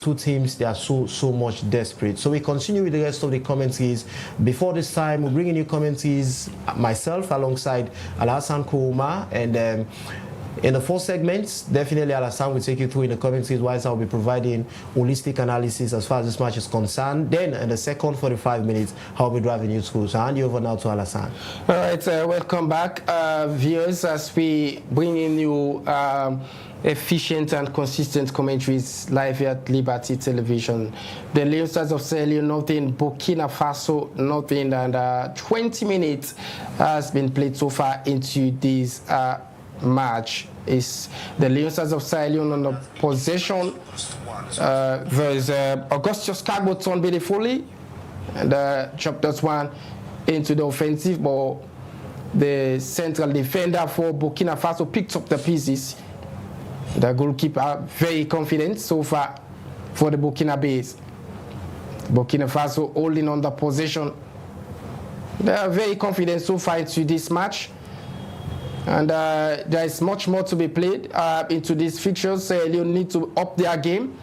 two teams, they are so much desperate. So we continue with the rest of the commentaries. Before this time, we'll bring in new commentaries, myself alongside Alhassan Kouma, and in the fourth segment, definitely Alhassan will take you through in the commentaries, whilst I'll be providing holistic analysis as far as this match is concerned. Then in the second 45 minutes, I'll be driving you through. So I'll hand you over now to Alhassan. All right, welcome back, viewers, as we bring in you efficient and consistent commentaries live here at Liberty Television. The Lion Stars of Sierra Leone, nothing. Burkina Faso, nothing. And 20 minutes has been played so far into this match. Is the Lion Stars of Sierra Leone on the possession. There's Augustus Kagbo turned beautifully and chopped that one into the offensive ball. The central defender for Burkina Faso picked up the pieces. The goalkeeper very confident so far for the Burkina base. Burkina Faso holding on the possession. They are very confident so far into this match. And there is much more to be played into these fixtures. They need to up their game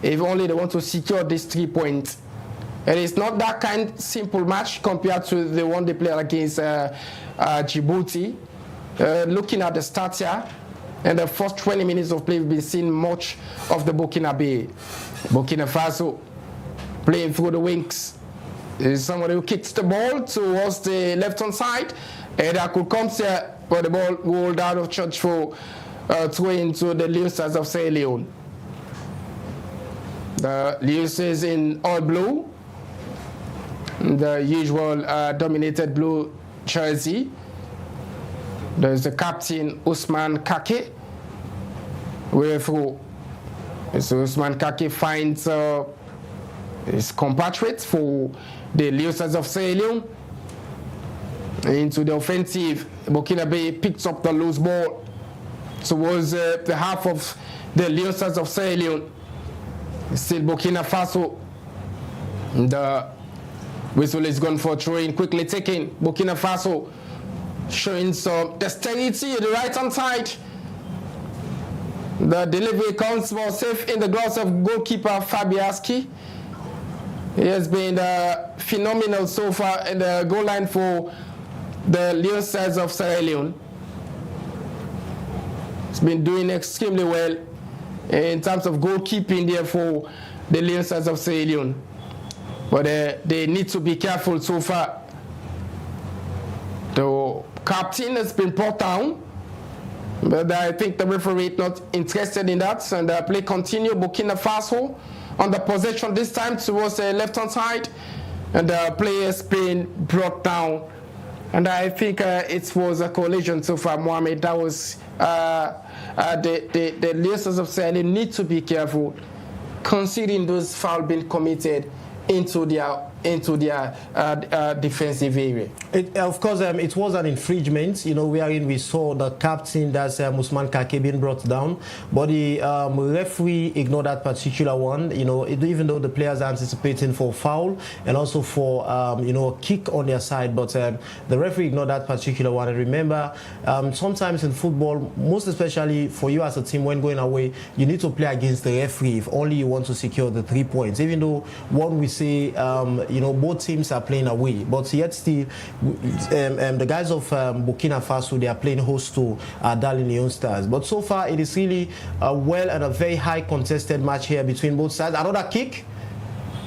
if only they want to secure these 3 points. And it's not that kind simple match compared to the one they played against Djibouti. Looking at the stats here, in the first 20 minutes of play, we've been seeing much of the Burkina Faso playing through the wings. There's someone who kicks the ball towards the left-hand side, and that could come here, but the ball rolled out of church for throw into the Lion Stars of Sierra Leone. The Lion Stars in all blue, the usual dominated blue jersey. There's the captain, Usman Kake. Wherefore, so Usman Kake finds his compatriots for the Lion Stars of Sierra Leone. Into the offensive, Burkina Faso picks up the loose ball towards the half of the Lion Stars of Sierra Leone. Still Burkina Faso. The whistle is gone for throwing, quickly taken. Burkina Faso showing some dexterity at the right-hand side. The delivery comes more safe in the gloves of goalkeeper Fabiaski. He has been phenomenal so far in the goal line for the Lion Stars of Sierra Leone. He's been doing extremely well in terms of goalkeeping there for the Lion Stars of Sierra Leone. But they need to be careful so far. The captain has been brought down, but I think the referee is not interested in that, and the play continue. Burkina Faso on the possession this time towards the left-hand side, and the play has been brought down. And I think it was a collision so far, Mohamed. That was the Lion Stars of Sierra Leone need to be careful, considering those fouls being committed into their defensive area. Of course, it was an infringement, wherein we saw the captain, that's Usman Kake, being brought down, but the referee ignored that particular one, even though the players are anticipating for foul and also for, a kick on their side, but the referee ignored that particular one. And remember, sometimes in football, most especially for you as a team, when going away, you need to play against the referee if only you want to secure the 3 points, even though one we say, both teams are playing away, but yet still, the guys of Burkina Faso, they are playing host to Darling Lion Stars. But so far, it is really well and a very high contested match here between both sides. Another kick.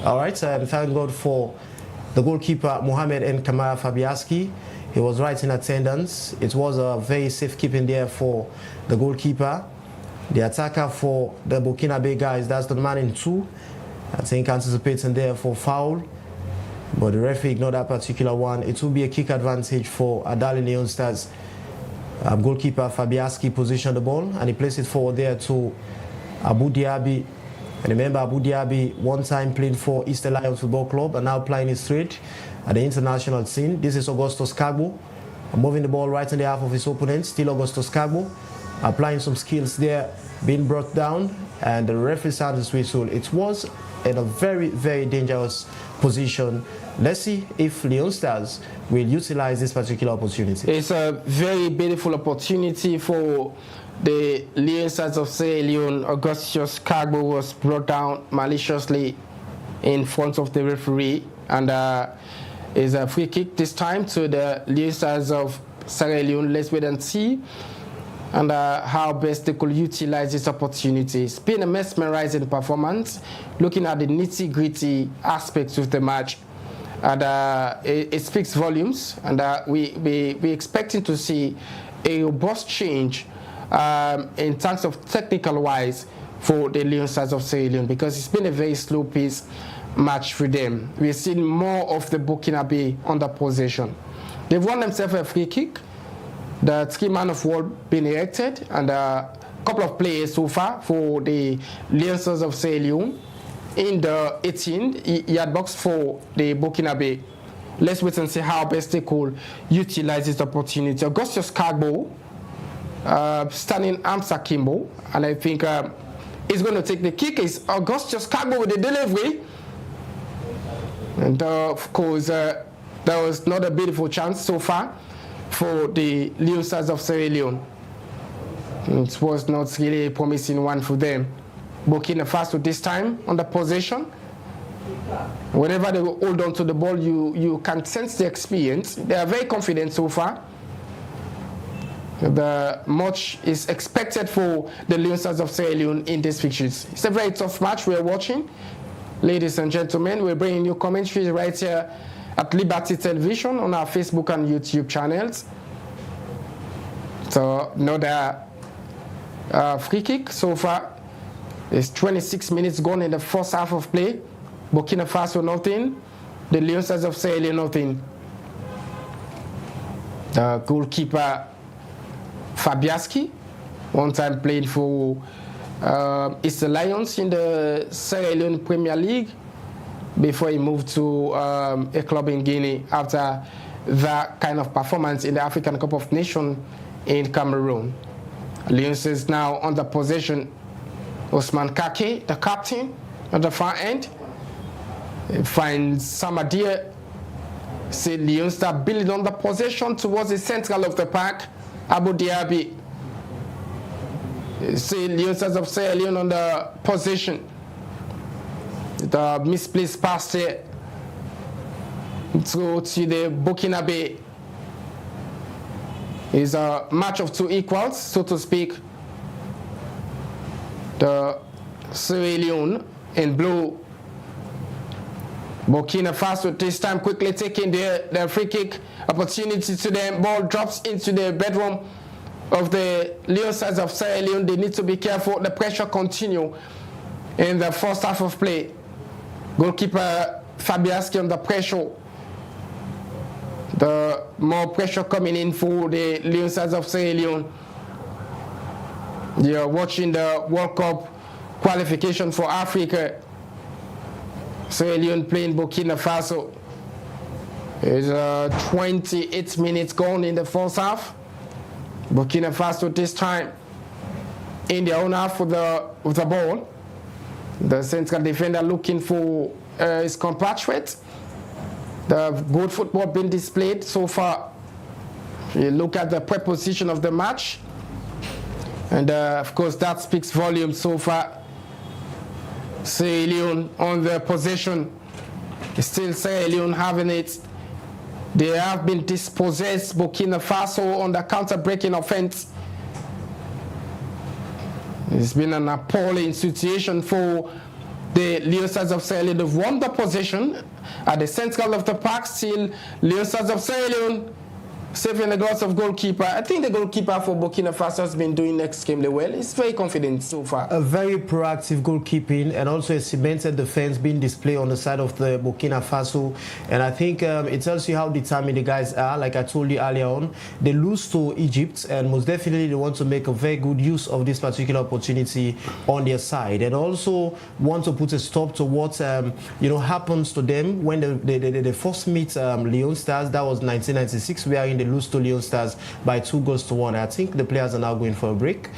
All right, thank God for the goalkeeper, Mohamed N. Kamara Fabiaski. He was right in attendance. It was a very safe keeping there for the goalkeeper. The attacker for the Burkina Faso guys, that's the man in 2. I think anticipating there for foul, but the referee ignored that particular one. It will be a kick advantage for Adali Lion Stars. Goalkeeper Fabiaski positioned the ball and he placed it forward there to Abu Diaby. And remember, Abu Diaby one time playing for Eastern Lions Football Club and now playing it straight at the international scene. This is Augustus Kagbo, moving the ball right in the half of his opponent. Still Augustus Kagbo, applying some skills there, being brought down, and the referee sounded his whistle. It was in a very, very dangerous position. Let's see if Lion Stars will utilize this particular opportunity. It's a very beautiful opportunity for the Lion Stars of Sierra Leone, Augustus Cargo was brought down maliciously in front of the referee, and is a free kick this time to the Lion Stars of Sierra Leone. Let's wait and see and how best they could utilize this opportunity. It's been a mesmerizing performance, looking at the nitty-gritty aspects of the match, and it speaks volumes, and we're expecting to see a robust change in terms of technical wise for the Lion Stars of Sierra Leone, because it's been a very slow pace match for them. We've seen more of the Burkinabe under possession. They've won themselves a free kick, the 3-man of war being erected, and a couple of players so far for the Lion Stars of Sierra Leone in the 18-yard box for the Burkinabe. Let's wait and see how best they could utilize this opportunity. Augustus Cargo standing arms akimbo, and I think he's going to take the kick. It's Augustus Cargo with the delivery, and of course that was not a beautiful chance so far for the Lion Stars of Sierra Leone. It was not really a promising one for them. Burkina Faso this time on the possession. Whenever they hold on to the ball, you can sense the experience. They are very confident so far. The much is expected for the Lion Stars of Sierra Leone in these fixtures. It's a very tough match we're watching. Ladies and gentlemen, we're bringing you commentaries right here at Liberty Television on our Facebook and YouTube channels. So another free kick so far. It's 26 minutes gone in the first half of play. Burkina Faso nothing. The Lion Stars of Sierra Leone nothing. The goalkeeper Fabiaski, one time played for Eastern Lions in the Sierra Leone Premier League before he moved to a club in Guinea after that kind of performance in the African Cup of Nations in Cameroon. Lions is now under possession. Osman Kake, the captain, at the far end. He finds Samadia. See Lions start building on the possession towards the central of the park. Abu Dhabi. See Lions of Sierra Leone on the possession. The misplaced pass here to the Burkinabe. Is a match of two equals, so to speak. The Sierra Leone in blue. Burkina Faso this time quickly taking the free kick opportunity to them. Ball drops into the bedroom of the Lion Stars of Sierra Leone. They need to be careful. The pressure continue in the first half of play. Goalkeeper Fabiaski under pressure. The more pressure coming in for the Lion Stars of Sierra Leone. You're watching the World Cup qualification for Africa. Sierra Leone playing Burkina Faso. There's 28 minutes gone in the first half. Burkina Faso this time in their own half with the ball. The central defender looking for his compatriot. The good football being displayed so far. You look at the preposition of the match, and of course that speaks volumes so far. Sierra Leone on the possession. Still Sierra Leone having it. They have been dispossessed. Burkina Faso on the counter-breaking offense. It's been an appalling situation for the Lion Stars of Sierra Leone. They've won the possession at the central of the park. Still Lion Stars of Sierra Leone saving the goals of goalkeeper. I think the goalkeeper for Burkina Faso has been doing extremely well. He's very confident so far. A very proactive goalkeeping and also a cemented defense being displayed on the side of the Burkina Faso. And I think it tells you how determined the guys are. Like I told you earlier on, they lose to Egypt, and most definitely they want to make a very good use of this particular opportunity on their side, and also want to put a stop to what happens to them when they first meet Lion Stars. That was 1996. We are in the lose to Lion Stars by 2-1. I think the players are now going for a break.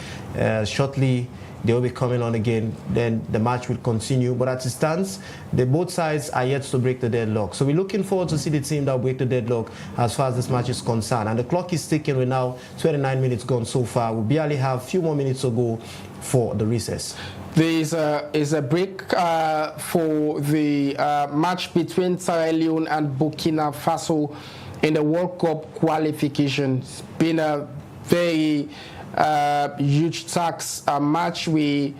Shortly they will be coming on again. Then the match will continue. But as it stands, both sides are yet to break the deadlock. So we're looking forward to see the team that will break the deadlock as far as this match is concerned. And the clock is ticking. We're now 29 minutes gone so far. We barely have a few more minutes to go for the recess. There is a break for the match between Sierra Leone and Burkina Faso in the World Cup qualification. It's been a very huge tax match we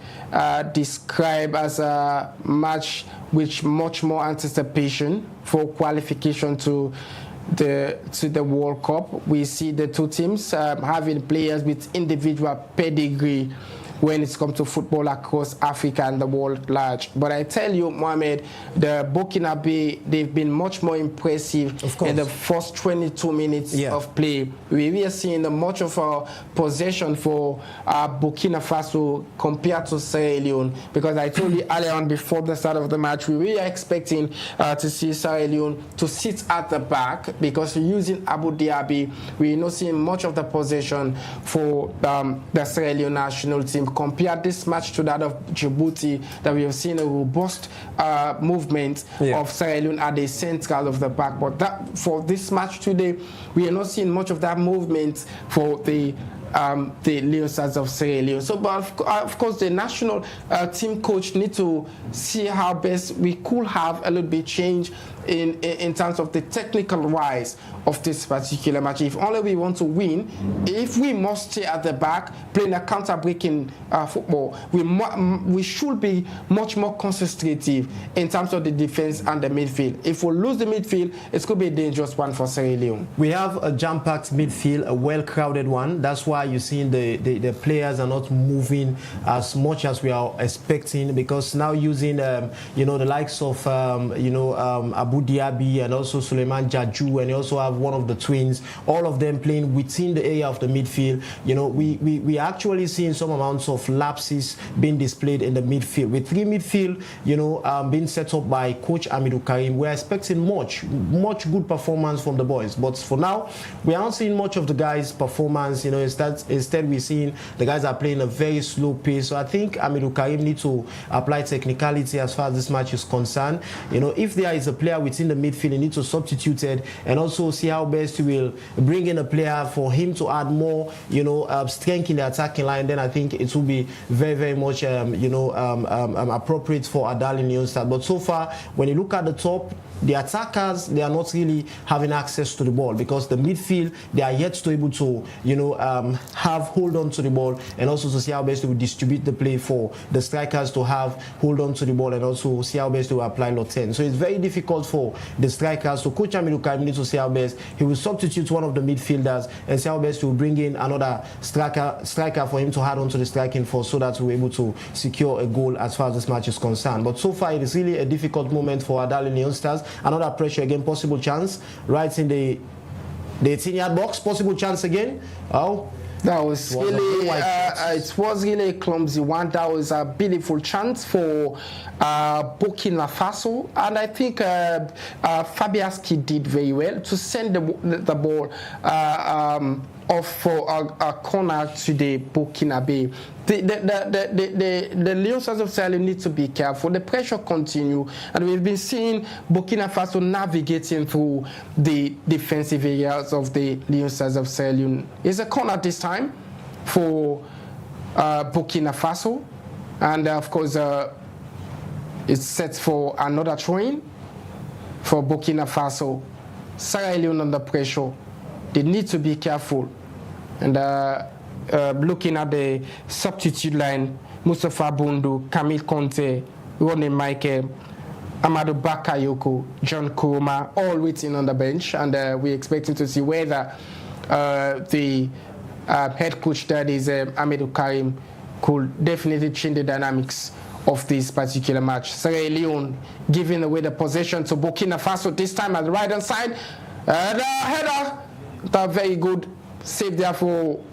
describe as a match with much more anticipation for qualification to the World Cup. We see the two teams having players with individual pedigree when it comes to football across Africa and the world large. But I tell you, Mohamed, the Burkinabe, they've been much more impressive in the first 22 minutes of play. We are seeing much of a possession for Burkina Faso compared to Sierra Leone, because I told you earlier on before the start of the match, we were expecting to see Sierra Leone to sit at the back, because using Abu Dhabi, we're not seeing much of the possession for the Sierra Leone national team. Compare this match to that of Djibouti, that we have seen a robust movement of Sierra Leone at the central of the back. But for this match today, we are not seeing much of that movement for the Leopards of Sierra Leone. So, but of course, the national team coach need to see how best we could have a little bit change in terms of the technical wise of this particular match. If only we want to win, if we must stay at the back playing a counter-breaking football, we should be much more concentrative in terms of the defense and the midfield. If we lose the midfield, it could be a dangerous one for Sierra Leone. We have a jam-packed midfield, a well-crowded one. That's why you're seeing the players are not moving as much as we are expecting, because now using the likes of Abu Dhabi and also Suleiman Jaju, and you also have one of the twins, all of them playing within the area of the midfield. We are actually seeing some amounts of lapses being displayed in the midfield. With three midfield, being set up by Coach Amidou Karim, we're expecting much good performance from the boys. But for now, we aren't seeing much of the guys' performance. Instead we're seeing the guys are playing a very slow pace. So I think Amidou Karim needs to apply technicality as far as this match is concerned. If there is a player within the midfield, he needs to substitute it, and also see how best he will bring in a player for him to add more, strength in the attacking line. Then I think it will be very, very much, appropriate for Adali Leone. But so far, when you look at the top, the attackers, they are not really having access to the ball, because the midfield, they are yet to able to, have hold on to the ball, and also to see how best to distribute the play for the strikers to have hold on to the ball, and also see how best to apply lot 10. So it's very difficult for the strikers. So Coach Amidou Karim needs to see how best he will substitute one of the midfielders and see how best to bring in another striker for him to add on to the striking force, so that we're able to secure a goal as far as this match is concerned. But so far, it is really a difficult moment for Adali Leone Stars. Another pressure again, possible chance right in the 18-yard box, possible chance again. That was really, it was really a clumsy one. That was a beautiful chance for Burkina Faso, and I think Fabiaski did very well to send the ball off for a corner to the Burkinabe. The Leopards of Sierra Leone need to be careful. The pressure continue, and we've been seeing Burkina Faso navigating through the defensive areas of the Leopards of Sierra Leone. It's a corner this time for Burkina Faso, and of course it's set for another throw-in for Burkina Faso. Sierra Leone under pressure. They need to be careful. And looking at the substitute line, Mustafa Bundu, Camille Conte, Ronnie Michael, Amadou Bakayoko, John Kuruma, all waiting on the bench. And we're expecting to see whether the head coach, that is Amidou Karim, could definitely change the dynamics of this particular match. Sierra Leone giving away the possession to Burkina Faso, this time at the right hand side. The header, that very good save there for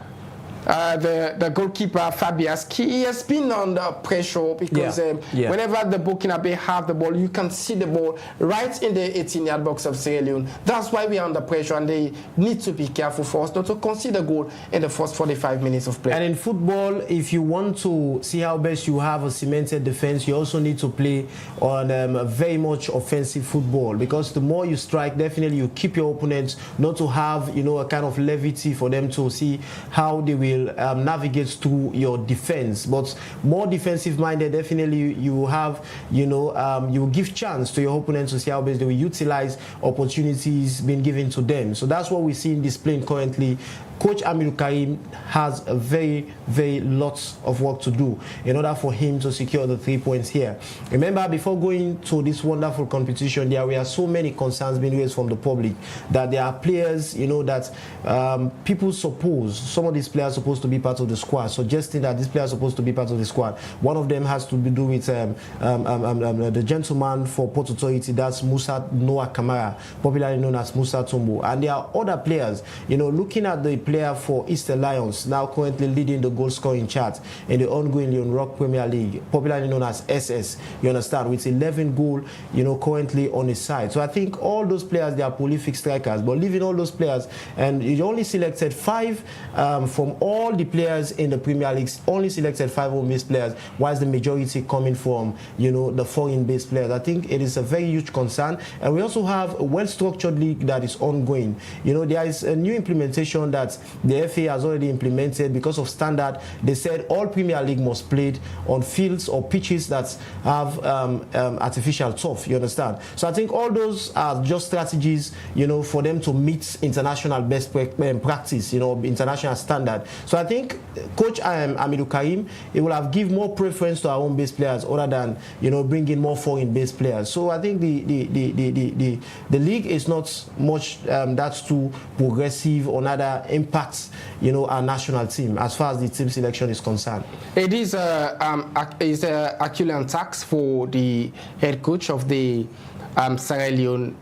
the goalkeeper Fabias, he has been under pressure because whenever the Burkinabe have the ball, you can see the ball right in the 18-yard box of Sierra Leone. That's why we are under pressure, and they need to be careful for us not to concede a goal in the first 45 minutes of play. And in football, if you want to see how best you have a cemented defense, you also need to play on a very much offensive football, because the more you strike, definitely you keep your opponents not to have, you know, a kind of levity for them to see how they will navigate through your defense. But more defensive minded, definitely you have, you know, you give chance to your opponents to see how best they will utilize opportunities being given to them. So that's what we see in this plane currently. Coach Aminu Karim has a very lots of work to do in order for him to secure the 3 points here. Remember, before going to this wonderful competition, there were so many concerns being raised from the public that there are players, you know, that people suppose some of these players are supposed to be part of the squad, suggesting that these players are supposed to be part of the squad. One of them has to do with the gentleman for Port Authority, that's Musa Noah Kamara, popularly known as Musa Tumbo. And there are other players, you know, looking at the player for Eastern Lions, now currently leading the goal scoring chart in the ongoing Leon Rock Premier League, popularly known as SS, you understand, with 11 goals, you know, currently on his side. So I think all those players, they are prolific strikers, but leaving all those players, and you only selected 5 from all the players in the Premier League, only selected 5 home-based players, whilst the majority coming from, you know, the foreign-based players. I think it is a very huge concern, and we also have a well-structured league that is ongoing. You know, there is a new implementation that the FA has already implemented because of standard. They said all Premier League must play on fields or pitches that have artificial turf, you understand? So I think all those are just strategies, you know, for them to meet international best practice, you know, international standard. So I think Coach Aminu Karim, he will have give more preference to our own base players other than, you know, bringing more foreign base players. So I think the league is not much that's too progressive on other impacts, you know, our national team as far as the team selection is concerned. It is a Herculean task for the head coach of the Sierra Leone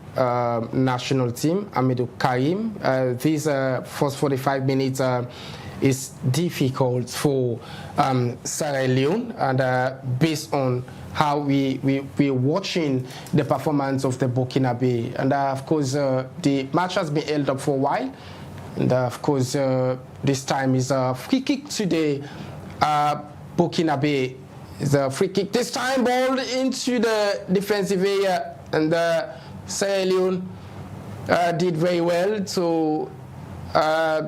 national team, Aminu Karim. These first 45 minutes is difficult for Sierra Leone, and based on how we're watching the performance of the Burkinabe, and of course the match has been held up for a while. And of course, this time is a free kick to the Burkinabe. It's a free kick. This time, ball into the defensive area, and Sierra Leone did very well to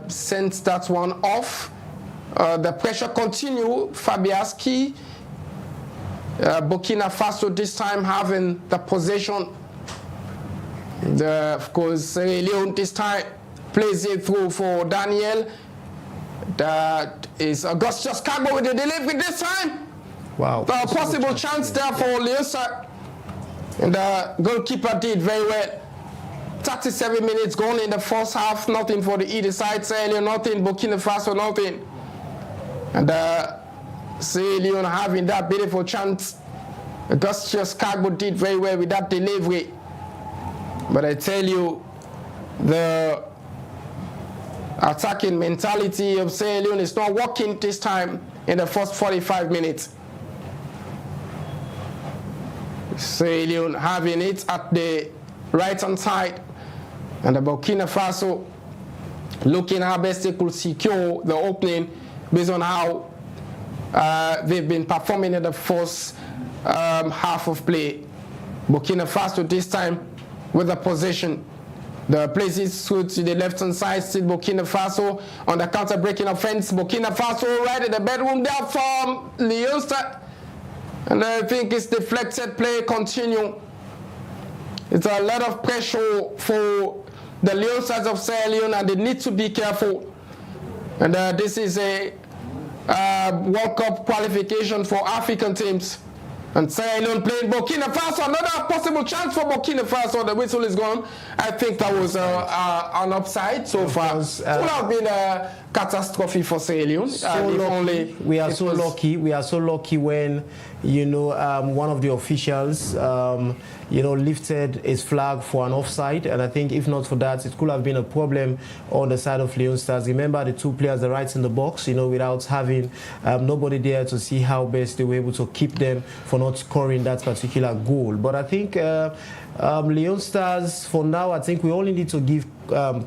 send that one off. The pressure continue. Fabiaski, Burkina Faso this time having the possession. Of course, Sierra Leone this time plays it through for Daniel. That is Augustus Cargo with the delivery this time. Wow. A possible chance there for Leosa. And the goalkeeper did very well. 37 minutes gone in the first half. Nothing for the either side. Sierra Leone, nothing. Burkina Faso, nothing. And Sierra Leone having that beautiful chance. Augustus Cargo did very well with that delivery. But I tell you, the attacking mentality of Sierra Leone is not working this time in the first 45 minutes. Sierra Leone having it at the right-hand side, and the Burkina Faso looking how best they could secure the opening based on how they've been performing in the first half of play. Burkina Faso this time with the possession. The places to the left-hand side, still Burkina Faso on the counter-breaking offense. Burkina Faso right in the bedroom there from Leosta. And I think it's deflected play continue. It's a lot of pressure for the Leostas of Sierra Leone, and they need to be careful. And this is a World Cup qualification for African teams. And Sierra Leone playing Burkina Faso. Another possible chance for Burkina Faso. The whistle is gone. I think that was an upside so far. It would have been a catastrophe for Sierra Leone. We are so lucky. We are so lucky when, one of the officials, lifted his flag for an offside, and I think if not for that, it could have been a problem on the side of Leon Stars. Remember, the two players are right in the box, without having nobody there to see how best they were able to keep them for not scoring that particular goal. But I think Leon Stars, for now, I think we only need to give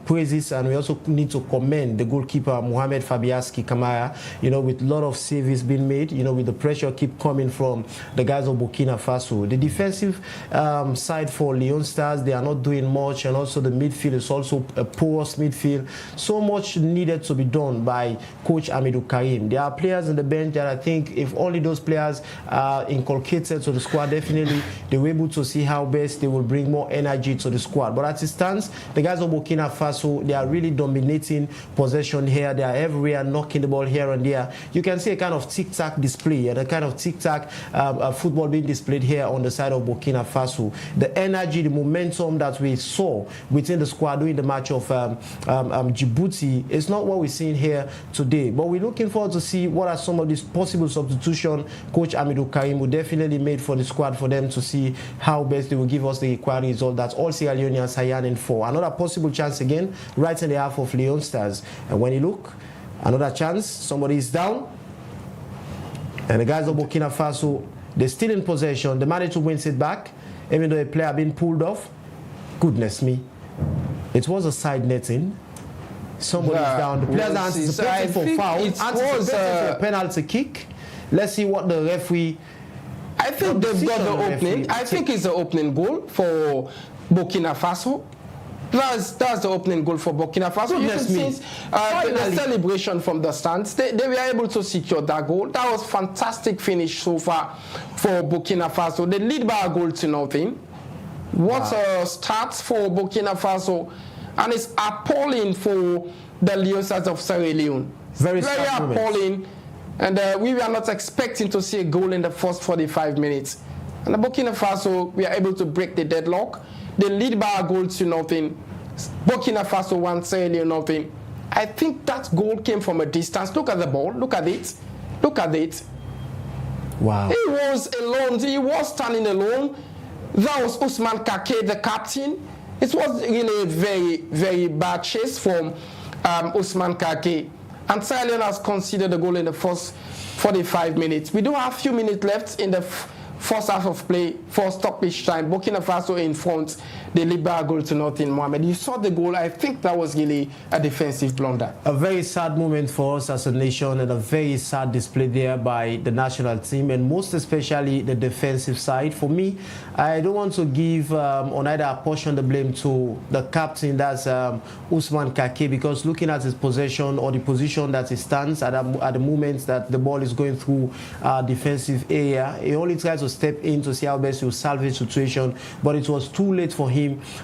praises, and we also need to commend the goalkeeper Mohamed Fabiaski Kamara, with a lot of saves being made, with the pressure keep coming from the guys of Burkina Faso. The defensive side for Leon Stars, they are not doing much, and also the midfield is also a porous midfield. So much needed to be done by Coach Amidou Karim. There are players in the bench that I think if only those players are inculcated to the squad, definitely they were able to see how best they will bring more energy to the squad. But as it stands, the guys of Burkina Faso, they are really dominating possession here. They are everywhere, knocking the ball here and there. You can see a kind of tic-tac display and a kind of tic-tac football being displayed here on the side of Burkina Faso. The energy, the momentum that we saw within the squad during the match of Djibouti is not what we're seeing here today. But we're looking forward to see what are some of these possible substitutions Coach Amidou Karim will definitely made for the squad, for them to see how best they will give us the required result that all Sierra Leoneans are yearning for. Another possible chance again, right in the half of Leon Stars. And when you look, another chance, somebody is down. And the guys of Burkina Faso, they're still in possession. They managed to win it back, even though a player being pulled off. Goodness me. It was a side netting. Somebody is down. The players are anticipating for foul, anticipating for a penalty kick. Let's see what the referee... I think they've got the opening. I think it's the opening goal for Burkina Faso. That's the opening goal for Burkina Faso. You can see the celebration from the stands. They were able to secure that goal. That was fantastic finish so far for Burkina Faso. They lead by a goal to nothing. What a start for Burkina Faso. And it's appalling for the Leon Stars of Sierra Leone. Very appalling. And we were not expecting to see a goal in the first 45 minutes. And the Burkina Faso, we are able to break the deadlock. They lead by a goal to nothing. Burkina Faso 1, Sierra Leone nothing. I think that goal came from a distance. Look at the ball. Look at it. Look at it. Wow. He was alone. He was standing alone. That was Ousmane Kake, the captain. It was really a very, very bad chase from Ousmane Kake. And Sierra Leone has conceded a goal in the first 45 minutes. We do have a few minutes left in the first half of play for stoppage time. Burkina Faso in front. They lead by a goal to nothing. Mohamed, you saw the goal. I think that was really a defensive blunder. A very sad moment for us as a nation, and a very sad display there by the national team, and most especially the defensive side. For me, I don't want to give on either portion the blame to the captain, that's Ousmane Kake, because looking at his possession or the position that he stands at the moment that the ball is going through defensive area, he only tries to step in to see how best he will salvage the situation, but it was too late for him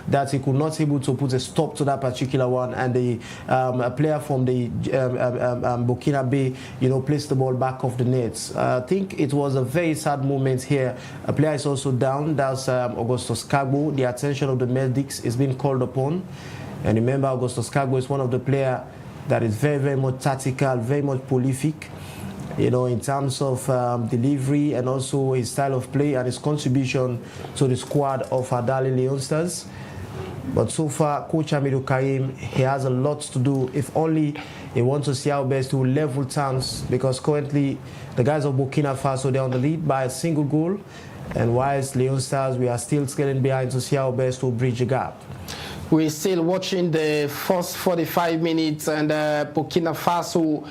that he could not able to put a stop to that particular one, and the player from the Burkina Bay, placed the ball back off the nets. I think it was a very sad moment here. A player is also down. That's Augustus Kagbo. The attention of the medics is being called upon, and remember, Augustus Kagbo is one of the players that is very, very much tactical, very much prolific, in terms of delivery, and also his style of play and his contribution to the squad of our darling Leon Stars. But so far, Coach Amidou Karim, he has a lot to do. If only he wants to see how best to level terms, because currently the guys of Burkina Faso, they're on the lead by a single goal, and whilst Leon Stars, we are still scaling behind to see how best to bridge the gap. We're still watching the first 45 minutes, and Burkina Faso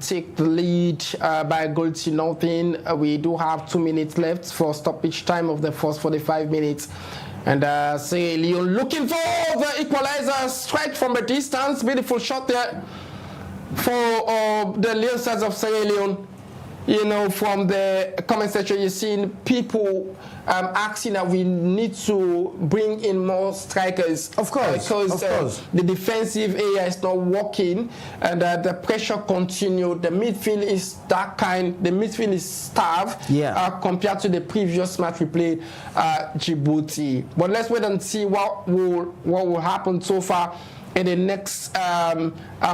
take the lead by a goal to nothing. We do have 2 minutes left for stoppage time of the first 45 minutes. And Sierra Leone looking for the equalizer, strike from a distance. Beautiful shot there for the Leon Stars of Sierra Leone. From the comment section, you're seeing people asking that we need to bring in more strikers. Of course, because the defensive area is not working, and the pressure continued. The midfield is that kind. The midfield is starved compared to the previous match we played Djibouti. But let's wait and see what will happen so far. in the next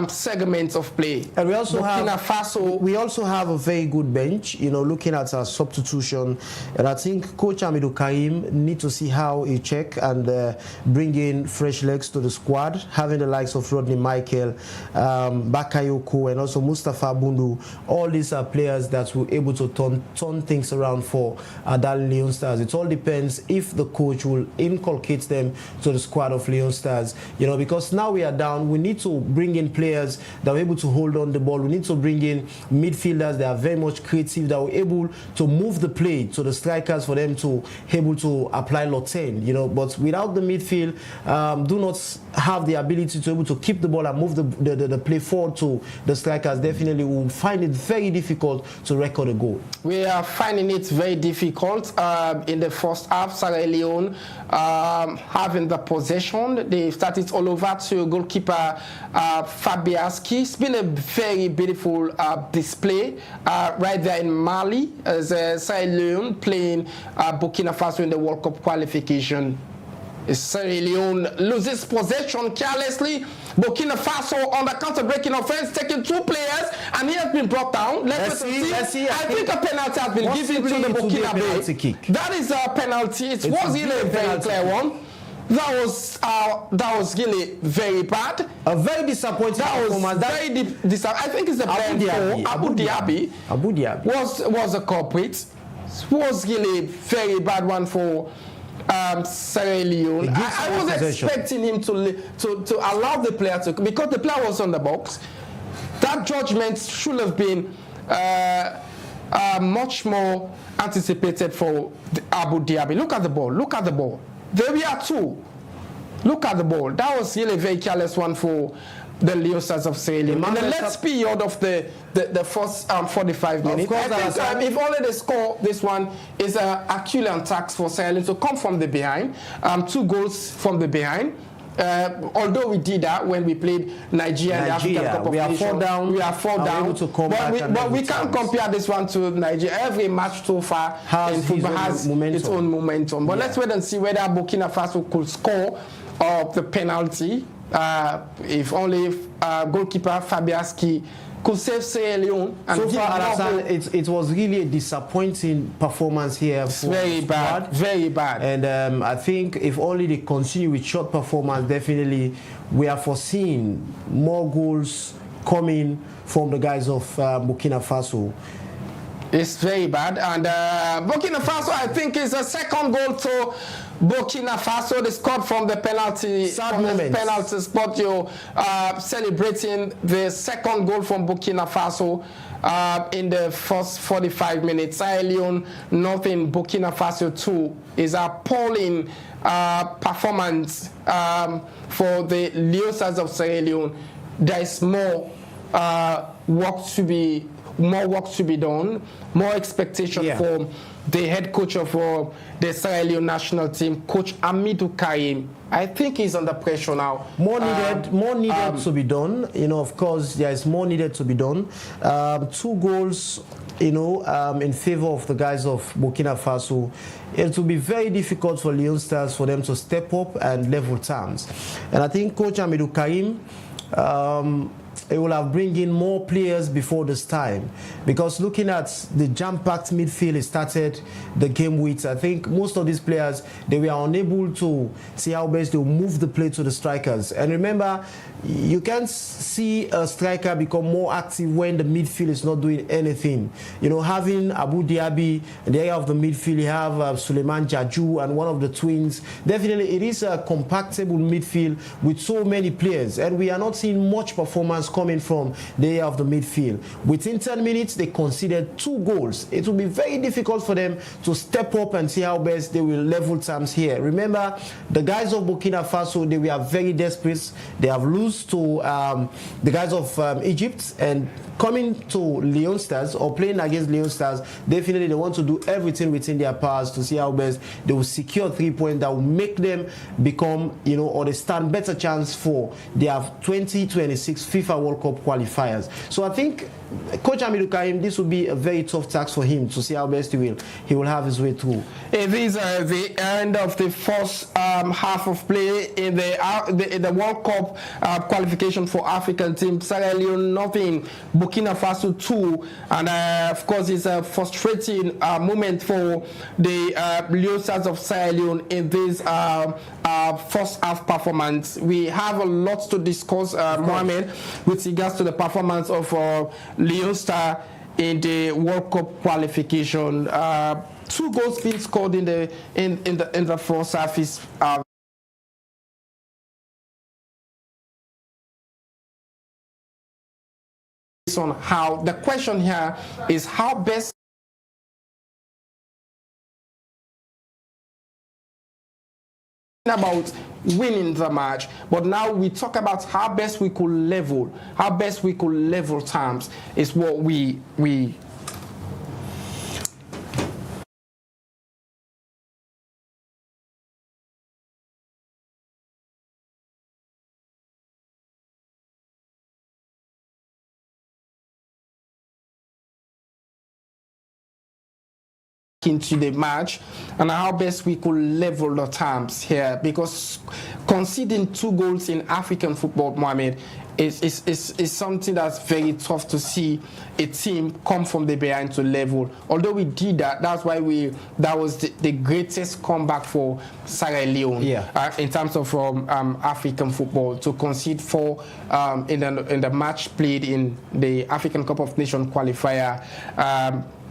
segments of play. And we also Burkina Faso. We also have a very good bench, you know, looking at our substitution. And I think Coach Hamidou Karim need to see how he check and bring in fresh legs to the squad, having the likes of Rodney Michael, Bakayoko, and also Mustafa Bundu. All these are players that will able to turn things around for that Leon Stars. It all depends if the coach will inculcate them to the squad of Leon Stars, you know, because now we are down. We need to bring in players that are able to hold on the ball. We need to bring in midfielders that are very much creative, that are able to move the play to the strikers for them to able to apply lot 10, you know. But without the midfield, do not have the ability to able to keep the ball and move the play forward to the strikers, definitely will find it very difficult to record a goal. We are finding it very difficult in the first half. Sierra Leone having the possession. They started all over to goalkeeper Fabiaski. It's been a very beautiful display right there in Mali as Sierra Leone playing Burkina Faso in the World Cup qualification. Sierra Leone loses possession carelessly. Burkina Faso on the counter-breaking offense, taking 2 players, and he has been brought down. Let's see. I think a penalty has been given to the Burkina Faso. That is a penalty. It was really a very clear one. That was really very bad. A very disappointing performance. I think it's a player for Abu Dhabi. Abu Dhabi was a culprit. It was really very bad one for Sierra Leone. I was expecting him to allow the player to, because the player was on the box. That judgment should have been much more anticipated for Abu Dhabi. Look at the ball. Look at the ball. There we are 2. Look at the ball. That was really a very careless one for the Leon Stars of Sierra Leone. In the last period of the first 45 minutes, I think if only they score this one, is an Herculean task for Sierra Leone to come from the behind. 2 goals from the behind. Although we did that when we played Nigeria in the African Cup of Nations. We are 4 down. But we can't compare this one to Nigeria. Every match so far in football has its own momentum. But let's wait and see whether Burkina Faso could score the penalty. If only goalkeeper Fabiaski could save Sierra Leone. And so far, Alassane, it was really a disappointing performance here. It's very bad, very bad. And I think if only they continue with short performance, definitely we are foreseeing more goals coming from the guys of Burkina Faso. It's very bad. And Burkina Faso, I think, is a second goal to Burkina Faso. They scored from the penalty spot. You're celebrating the second goal from Burkina Faso in the first 45 minutes. Sierra Leone, nothing. Burkina Faso 2 is appalling performance for the Leon Stars of Sierra Leone. There is more work to be done, more expectation for the head coach of the Sierra Leone national team, Coach Hamidou Karim. I think he's under pressure now. More needed to be done. You know, of course, there is more needed to be done. 2 goals, you know, in favor of the guys of Burkina Faso. It will be very difficult for Leon Stars for them to step up and level terms. And I think Coach Hamidou Karim, it will have bring in more players before this time, because looking at the jam-packed midfield he started the game with, I think most of these players, they were unable to see how best they will move the play to the strikers. And remember, you can see a striker become more active when the midfield is not doing anything. You know, having Abu Dhabi in the area of the midfield, you have Suleiman Jaju and one of the twins. Definitely, it is a compactable midfield with so many players, and we are not seeing much performance coming from the area of the midfield. Within 10 minutes, they conceded 2 goals. It will be very difficult for them to step up and see how best they will level terms here. Remember, the guys of Burkina Faso, they were very desperate. They have lost to the guys of Egypt, and coming to Leon Stars or playing against Leon Stars, definitely they want to do everything within their powers to see how best they will secure 3 points that will make them become, you know, or they stand better chance for their 2026 FIFA World Cup qualifiers. So I think Coach Hamidou Karim, this will be a very tough task for him to see how best he will have his way through. It is the end of the first half of play in the World Cup qualification for African team. Sierra Leone nothing, Burkina Faso 2, and of course it's a frustrating moment for the Lion Stars of Sierra Leone in this first half performance. We have a lot to discuss, Mohamed, with regards to the performance of Lion Star in the World Cup qualification. 2 goals being scored in the first half is on how the question here is how best about winning the match, but now we talk about how best we could level terms is what we into the match and how best we could level the terms here, because conceding 2 goals in African football, Mohamed, is something that's very tough to see a team come from the behind to level. Although we did that, that's why that was the greatest comeback for Sierra Leone in terms of African football, to concede 4 in the match played in the African Cup of Nations qualifier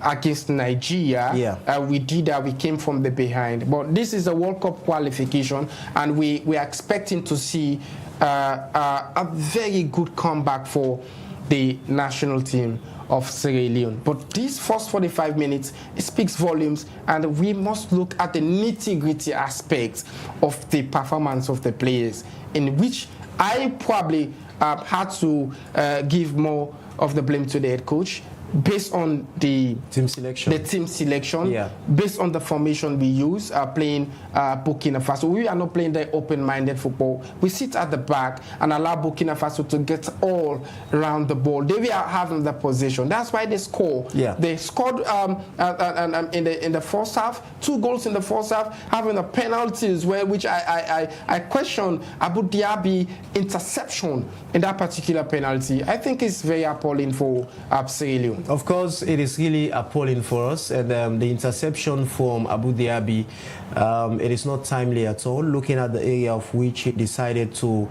against Nigeria. We did that. We came from the behind, but this is a World Cup qualification, and we are expecting to see a very good comeback for the national team of Sierra Leone. But these first 45 minutes, it speaks volumes, and we must look at the nitty-gritty aspects of the performance of the players, in which I probably had to give more of the blame to the head coach, based on the team selection, based on the formation we use, playing Burkina Faso. We are not playing the open-minded football. We sit at the back and allow Burkina Faso to get all around the ball. They are having the possession. That's why they score. They scored in the first half, 2 goals in the first half, having the penalties which I question Abu Dhabi interception in that particular penalty. I think it's very appalling for Sierra Leone. Of course, it is really appalling for us, and the interception from Abu Dhabi, it is not timely at all, looking at the area of which he decided to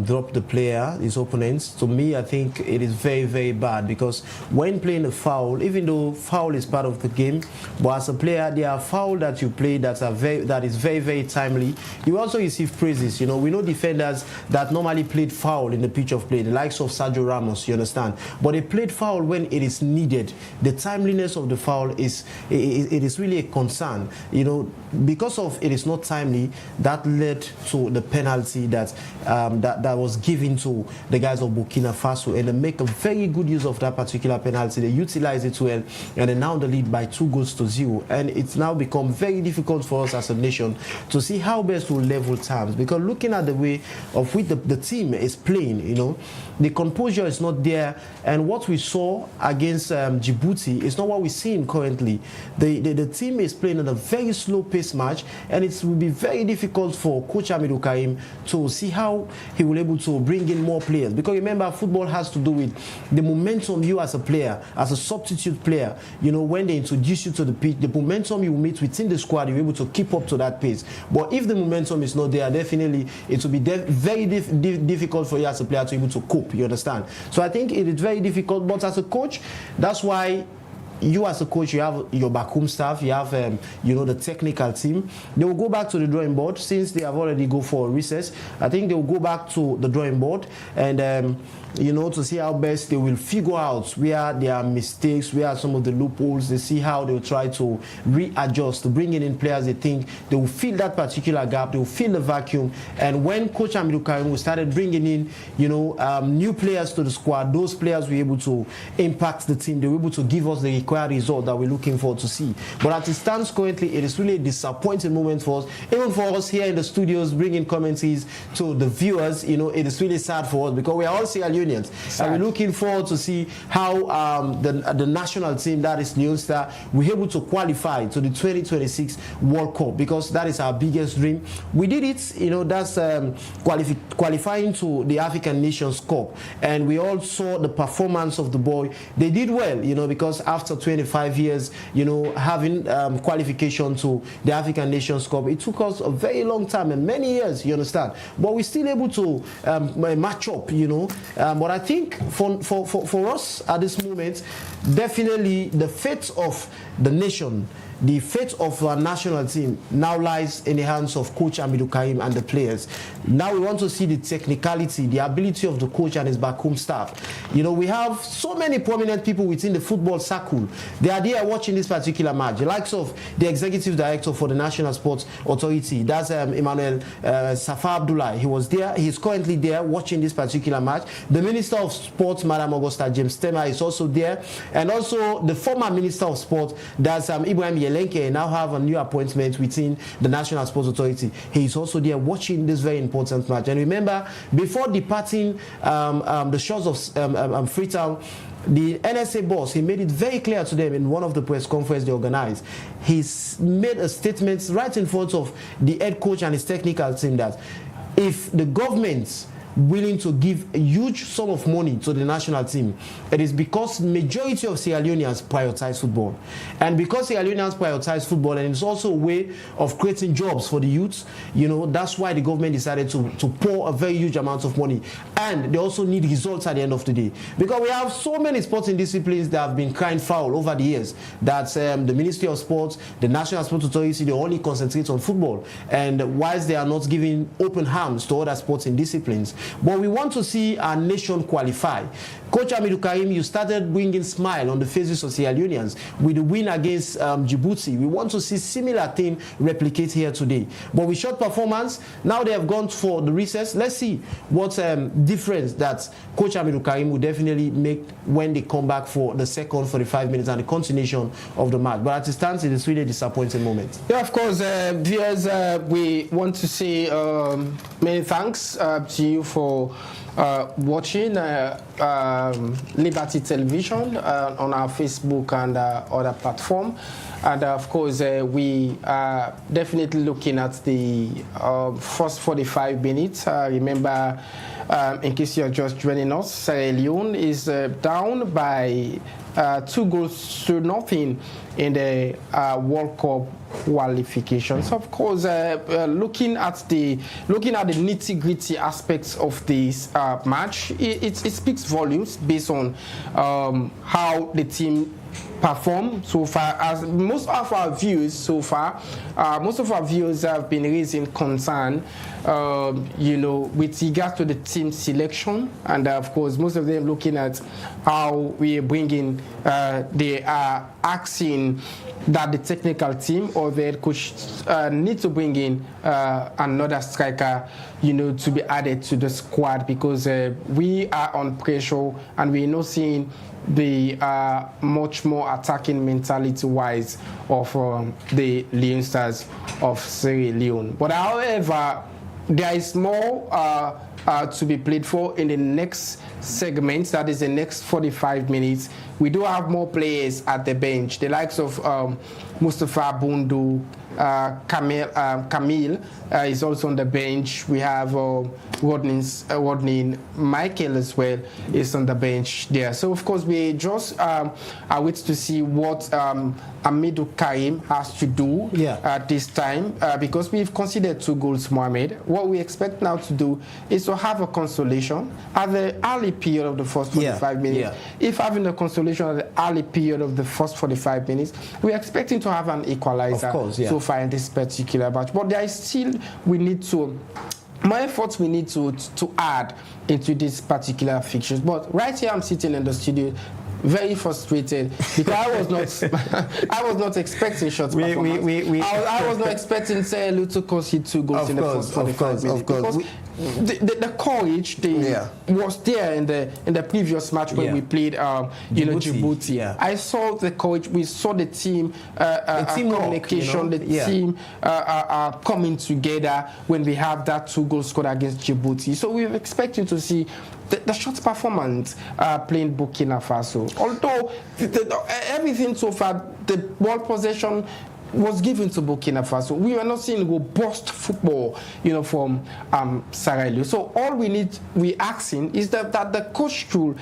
drop the player, his opponents. To me, I think it is very, very bad, because when playing a foul, even though foul is part of the game, but as a player, there are foul that you play that is very, very timely. You also receive praises. You know, we know defenders that normally played foul in the pitch of play, the likes of Sergio Ramos, you understand, but they played foul when it is needed. The timeliness of the foul is really a concern, you know, because of it is not timely. That led to the penalty that was given to the guys of Burkina Faso, and they make a very good use of that particular penalty. They utilize it well, and they now the lead by 2-0, and it's now become very difficult for us as a nation to see how best to level terms, because looking at the way of which the team is playing, you know, the composure is not there, and what we saw against Djibouti is not what we're seeing currently. The team is playing at a very slow pace match, and it will be very difficult for Coach Hamidou Karim to see how he will be able to bring in more players, because remember, football has to do with the momentum you as a player, as a substitute player, you know, when they introduce you to the pitch, the momentum you meet within the squad, you're able to keep up to that pace. But if the momentum is not there, definitely it will be very difficult for you as a player to be able to cope, you understand? So I think it is very difficult, but as a coach, that's why you as a coach, you have your backroom staff, you have you know, the technical team. They will go back to the drawing board, since they have already go for a recess. I think they will go back to the drawing board and you know, to see how best they will figure out where there are mistakes, where are some of the loopholes. They see how they will try to readjust, to bring in players they think they will fill that particular gap, they will fill the vacuum. And when Coach Hamidou Karim started bringing in, you know, new players to the squad, those players were able to impact the team. They were able to give us the required result that we're looking forward to see. But as it stands currently, it is really a disappointing moment for us. Even for us here in the studios, bringing commentaries to the viewers, you know, it is really sad for us because we are all Sierra Leoneans. And we're looking forward to see how the national team, that is Leone Star, we're able to qualify to the 2026 World Cup, because that is our biggest dream. We did it, you know, that's qualifying to the African Nations Cup. And we all saw the performance of the boy. They did well, you know, because after 25 years, you know, having qualification to the African Nations Cup, it took us a very long time and many years, you understand. But we're still able to match up, you know. But I think for us at this moment, definitely the fate of the nation, the fate of our national team now lies in the hands of Coach Hamidou Karim and the players. Now we want to see the technicality, the ability of the coach and his back home staff. You know, we have so many prominent people within the football circle. They are there watching this particular match. The likes of the executive director for the National Sports Authority, that's Emmanuel Safar Abdullah. He was there. He's currently there watching this particular match. The Minister of Sports, Madam Augusta James Tema, is also there. And also the former Minister of Sport, that's Ibrahim Yelenke, now have a new appointment within the National Sports Authority. He is also there watching this very important match. And remember, before departing the shores of Freetown, the NSA boss, he made it very clear to them in one of the press conferences they organized. He's made a statement right in front of the head coach and his technical team that if the government willing to give a huge sum of money to the national team, it is because majority of Sierra Leoneans prioritize football. And because Sierra Leoneans prioritize football, and it's also a way of creating jobs for the youth, you know, that's why the government decided to pour a very huge amount of money. And they also need results at the end of the day. Because we have so many sporting disciplines that have been crying foul over the years, that the Ministry of Sports, the National Sports Authority, they only concentrate on football. And whilst they are not giving open arms to other sporting disciplines, but we want to see our nation qualify. Coach Hamidou Karim, you started bringing smile on the faces of Sierra Leoneans with the win against Djibouti. We want to see similar thing replicate here today. But with short performance, now they have gone for the recess. Let's see what difference that Coach Hamidou Karim will definitely make when they come back for the second 45 minutes and the continuation of the match. But as it stands, it is really a disappointing moment. Yeah, of course, viewers, we want to say many thanks to you for watching Liberty Television on our Facebook and other platform. And of course, we are definitely looking at the first 45 minutes. Remember, in case you're just joining us, Sierra Leone is down by 2-0 in the World Cup qualifications. Of course, looking at the nitty-gritty aspects of this match, it speaks volumes based on how the team perform so far. As most of our viewers so far, most of our viewers have been raising concern, you know, with regards to the team selection, and of course, most of them looking at how we are bringing. They are asking that the technical team or the head coach need to bring in another striker, you know, to be added to the squad, because we are on pressure and we're not seeing the much more attacking mentality-wise of the Leone Stars of Sierra Leone. But however, there is more to be played for in the next segment, that is the next 45 minutes. We do have more players at the bench, the likes of Mustafa Bundu, Camille is also on the bench. We have Rodney Michael as well is on the bench there. So of course we just wait to see what Hamidou Karim has to do at this time, because we've considered 2 goals, Mohamed. What we expect now to do is to have a consolation at the early period of the first 45 minutes. If having a consolation at the early period of the first 45 minutes, we're expecting to have an equalizer so far in this particular match. But there is still, we need to, more efforts we need to add into these particular fixtures. But right here I'm sitting in the studio very frustrated because I was not expecting shots performance. I was not expecting Sierra Leone to concede 2 goals in the first 45 minutes. Of course. The courage was there in the previous match when we played Djibouti. Yeah. I saw the courage. We saw the team communication, the team coming together when we have that 2 goals scored against Djibouti. So we were expecting to see the shot performance playing Burkina Faso. Although everything so far, the ball possession was given to Burkina Faso. We were not seeing robust football, from Sierra Leone. So all we asking is that the coach should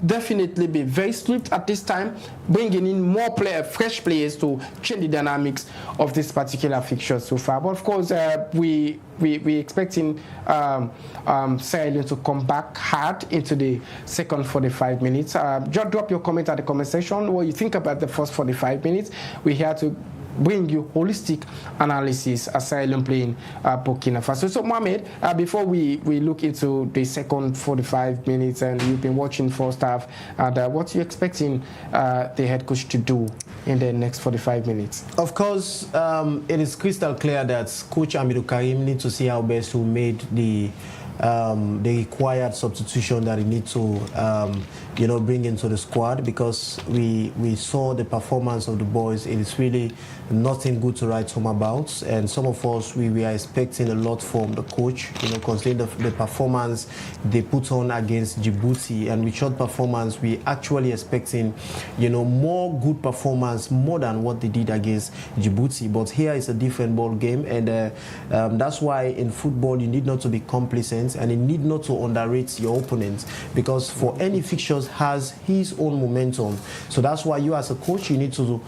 definitely be very strict at this time, bringing in more fresh players to change the dynamics of this particular fixture so far. But of course, we expecting Sierra Leone to come back hard into the second 45 minutes. Just drop your comment at the comment section what you think about the first 45 minutes. We're here to bring you holistic analysis as Sierra Leone playing Burkina Faso. So Mohamed, before we look into the second 45 minutes, and you've been watching first half, and what are you expecting the head coach to do in the next 45 minutes? Of course, it is crystal clear that Coach Hamidou Karim needs to see how best to made the required substitution that he needs to bring into the squad, because we saw the performance of the boys. It is really nothing good to write home about, and some of us we are expecting a lot from the coach, considering the performance they put on against Djibouti, and with short performance we actually expecting more good performance, more than what they did against Djibouti. But here is a different ball game, and that's why in football you need not to be complacent, and you need not to underrate your opponent, because for any fixtures has his own momentum. So that's why you as a coach, you need to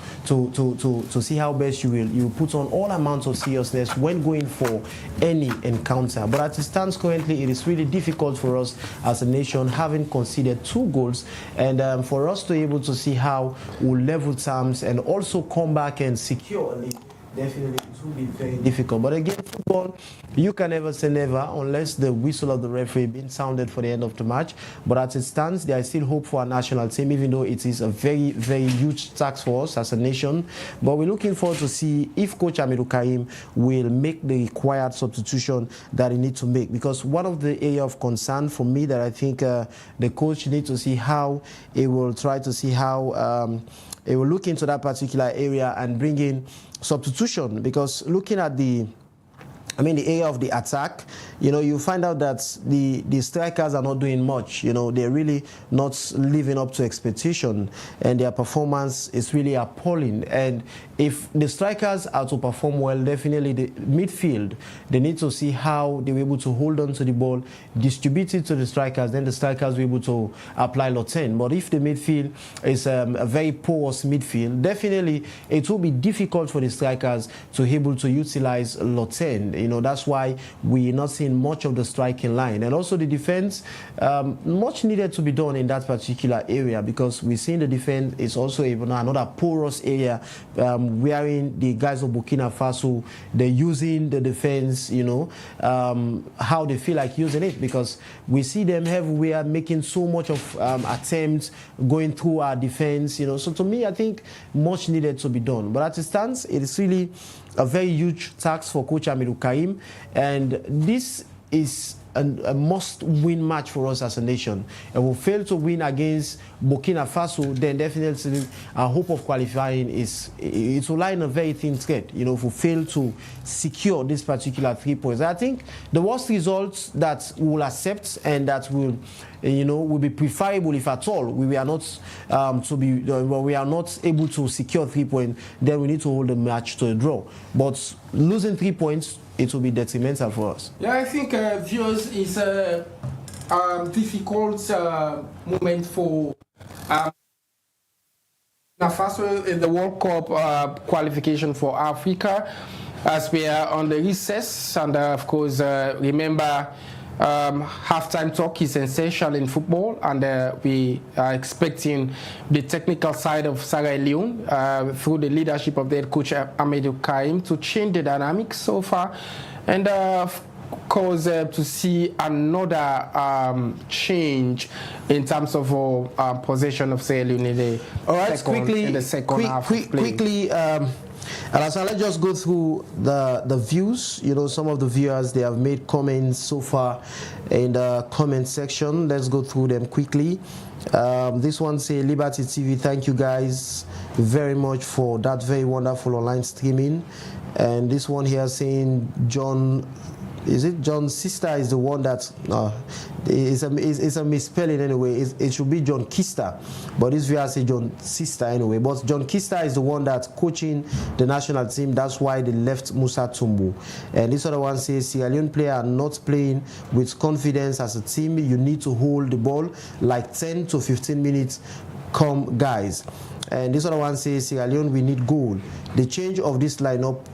see how best you put on all amounts of seriousness when going for any encounter. But as it stands currently, it is really difficult for us as a nation, having conceded 2 goals, and for us to be able to see how we'll level terms and also come back and secure a lead. Definitely, it will be very difficult. But again, football, you can never say never unless the whistle of the referee being sounded for the end of the match. But as it stands, there is still hope for our national team, even though it is a very, very huge task for us as a nation. But we're looking forward to see if Coach Hamidou Karim will make the required substitution that he needs to make. Because one of the areas of concern for me that I think the coach needs to see how he will try to see how he will look into that particular area and bring in substitution, because looking at the area of the attack, you find out that the strikers are not doing much. They're really not living up to expectation, and their performance is really appalling. And if the strikers are to perform well, definitely the midfield, they need to see how they're able to hold on to the ball, distribute it to the strikers, then the strikers will be able to apply lot 10. But if the midfield is a very porous midfield, definitely it will be difficult for the strikers to be able to utilize lot 10. That's why we're not seeing much of the striking line. And also the defense, much needed to be done in that particular area, because we're seeing the defense is also another porous area, wherein the guys of Burkina Faso, they're using the defense, how they feel like using it, because we see them everywhere making so much of attempts going through our defense, So to me, I think much needed to be done. But as it stands, it is really a very huge task for Coach Hamidou Karim, and this is a must-win match for us as a nation. And we fail to win against Burkina Faso, then definitely our hope of qualifying it will lie in a very thin thread. If we fail to secure this particular 3 points, I think the worst results that we will accept and that will be preferable, if at all we are not we are not able to secure 3 points, then we need to hold the match to a draw. But losing 3 points, it will be detrimental for us. Yeah, I think viewers is a difficult moment for Faso in the World Cup qualification for Africa, as we are on the recess, and of course remember halftime talk is essential in football, and we are expecting the technical side of Sierra Leone through the leadership of their coach Hamidou Karim to change the dynamics so far. And cause to see another change in terms of possession of Sierra Leone in the second half of play? Quickly, Alassane, let's just go through the views. You know, some of the viewers, they have made comments so far in the comment section. Let's go through them quickly. This one say, Liberty TV, thank you guys very much for that very wonderful online streaming. And this one here saying, John's sister is the one that it's a misspelling anyway. It should be John Kista, but this viewer say John's sister anyway. But John Kista is the one that's coaching the national team. That's why they left Musa Tumbu. And this other one says Sierra Leone players are not playing with confidence as a team. You need to hold the ball like 10 to 15 minutes. Come guys. And this other one says Sierra Leone, we need goal. The change of this lineup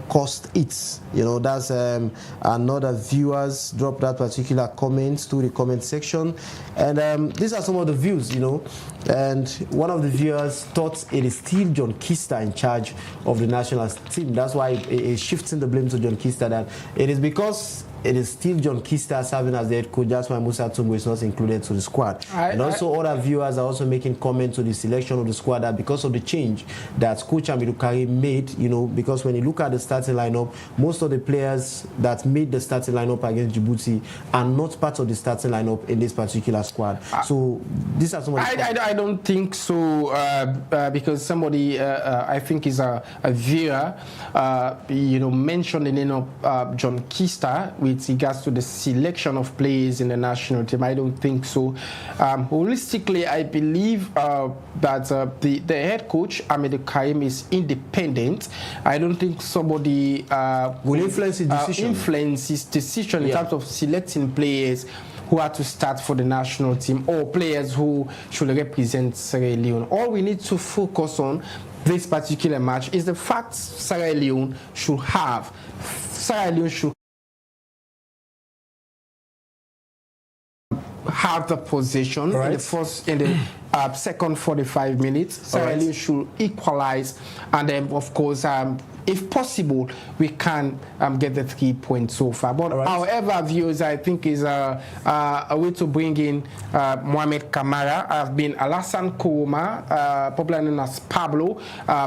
cost it. You know, that's another viewers drop that particular comment to the comment section. And these are some of the views, you know. And one of the viewers thought it is still John Kista in charge of the national team. That's why it is shifting the blame to John Kista, that it is because it is still John Kista serving as the head coach. That's why Musa Tumbu is not included to the squad. And also other viewers are also making comment to the selection of the squad, that because of the change that Coach Hamidou Karim made, you know, because when you look at the starting lineup, most of the players that made the starting lineup against Djibouti are not part of the starting lineup in this particular squad. So these are some of the I don't think so, because somebody I think is a viewer you know, mentioned the name of John Kista with regards to the selection of players in the national team. I don't think so. Holistically, I believe that the head coach Hamidou Karim is independent. I don't think somebody will influence his decision in terms of selecting players who are to start for the national team or players who should represent Sierra Leone. All we need to focus on this particular match is the fact Sierra Leone should have the possession in the second 45 minutes. Sierra Leone should equalize, and then of course if possible we can get the 3 points so far. But however, viewers, I think is a way to bring in Mohamed Kamara. I've been Alassane Kourouma, popularly known as Pablo,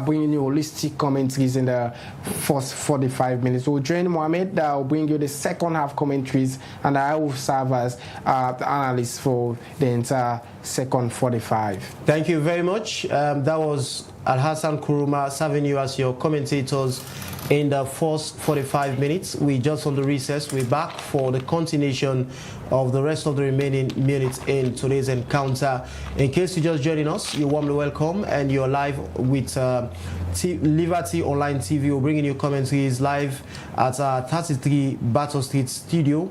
bringing you holistic commentaries in the first 45 minutes. So join Mohamed, I'll bring you the second half commentaries, and I will serve as the analyst for the entire second 45. Thank you very much. That was Alassane Kourouma serving you as your commentators in the first 45 minutes. We just on the recess. We're back for the continuation of the rest of the remaining minutes in today's encounter. In case you're just joining us, you're warmly welcome, and you're live with Liberty Online TV. We're bringing you commentaries live at 33 Battle Street Studio,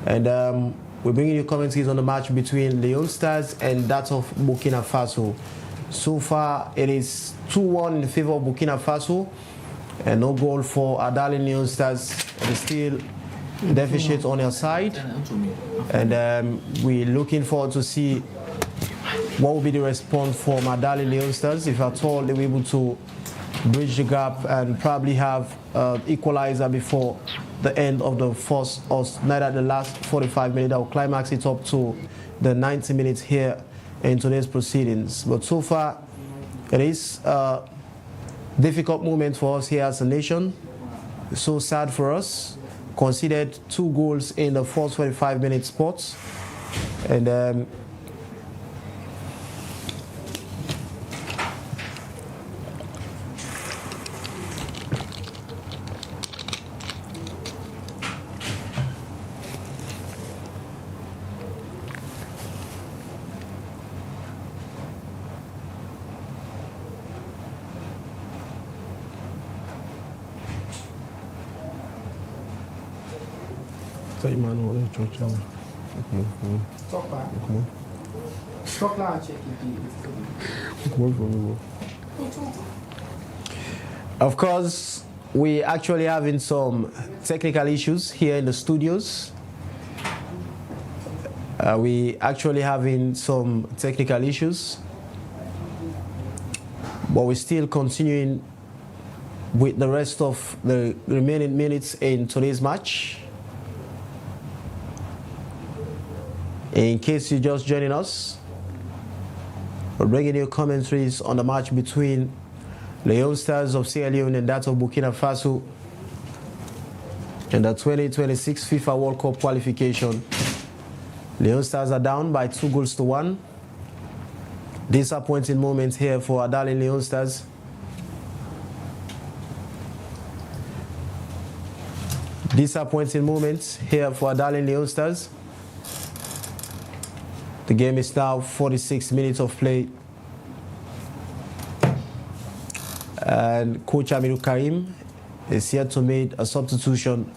and we're bringing you commentaries on the match between Leone Stars and that of Burkina Faso. So far, it is 2-1 in favor of Burkina Faso, and no goal for our darling Leone Stars. It is still deficit on their side, and we're looking forward to see what will be the response from our darling Leone Stars, if at all they were able to bridge the gap and probably have equalizer before the end of the first, or neither the last 45 minutes. That will climax it up to the 90 minutes here in today's proceedings. But so far, it is a difficult moment for us here as a nation. So sad for us. Conceded 2 goals in the first 45-minute spots, and of course, we actually having some technical issues here in the studios. We actually having some technical issues, but we're still continuing with the rest of the remaining minutes in today's match. In case you're just joining us, we're bringing you commentaries on the match between the Young Stars of Sierra Leone and that of Burkina Faso in the 2026 FIFA World Cup qualification. The Young Stars are down by 2-1. Disappointing moments here for our darling Leon Stars. Disappointing moments here for our darling Leon Stars. The game is now 46 minutes of play. And Coach Amiru Karim is here to make a substitution.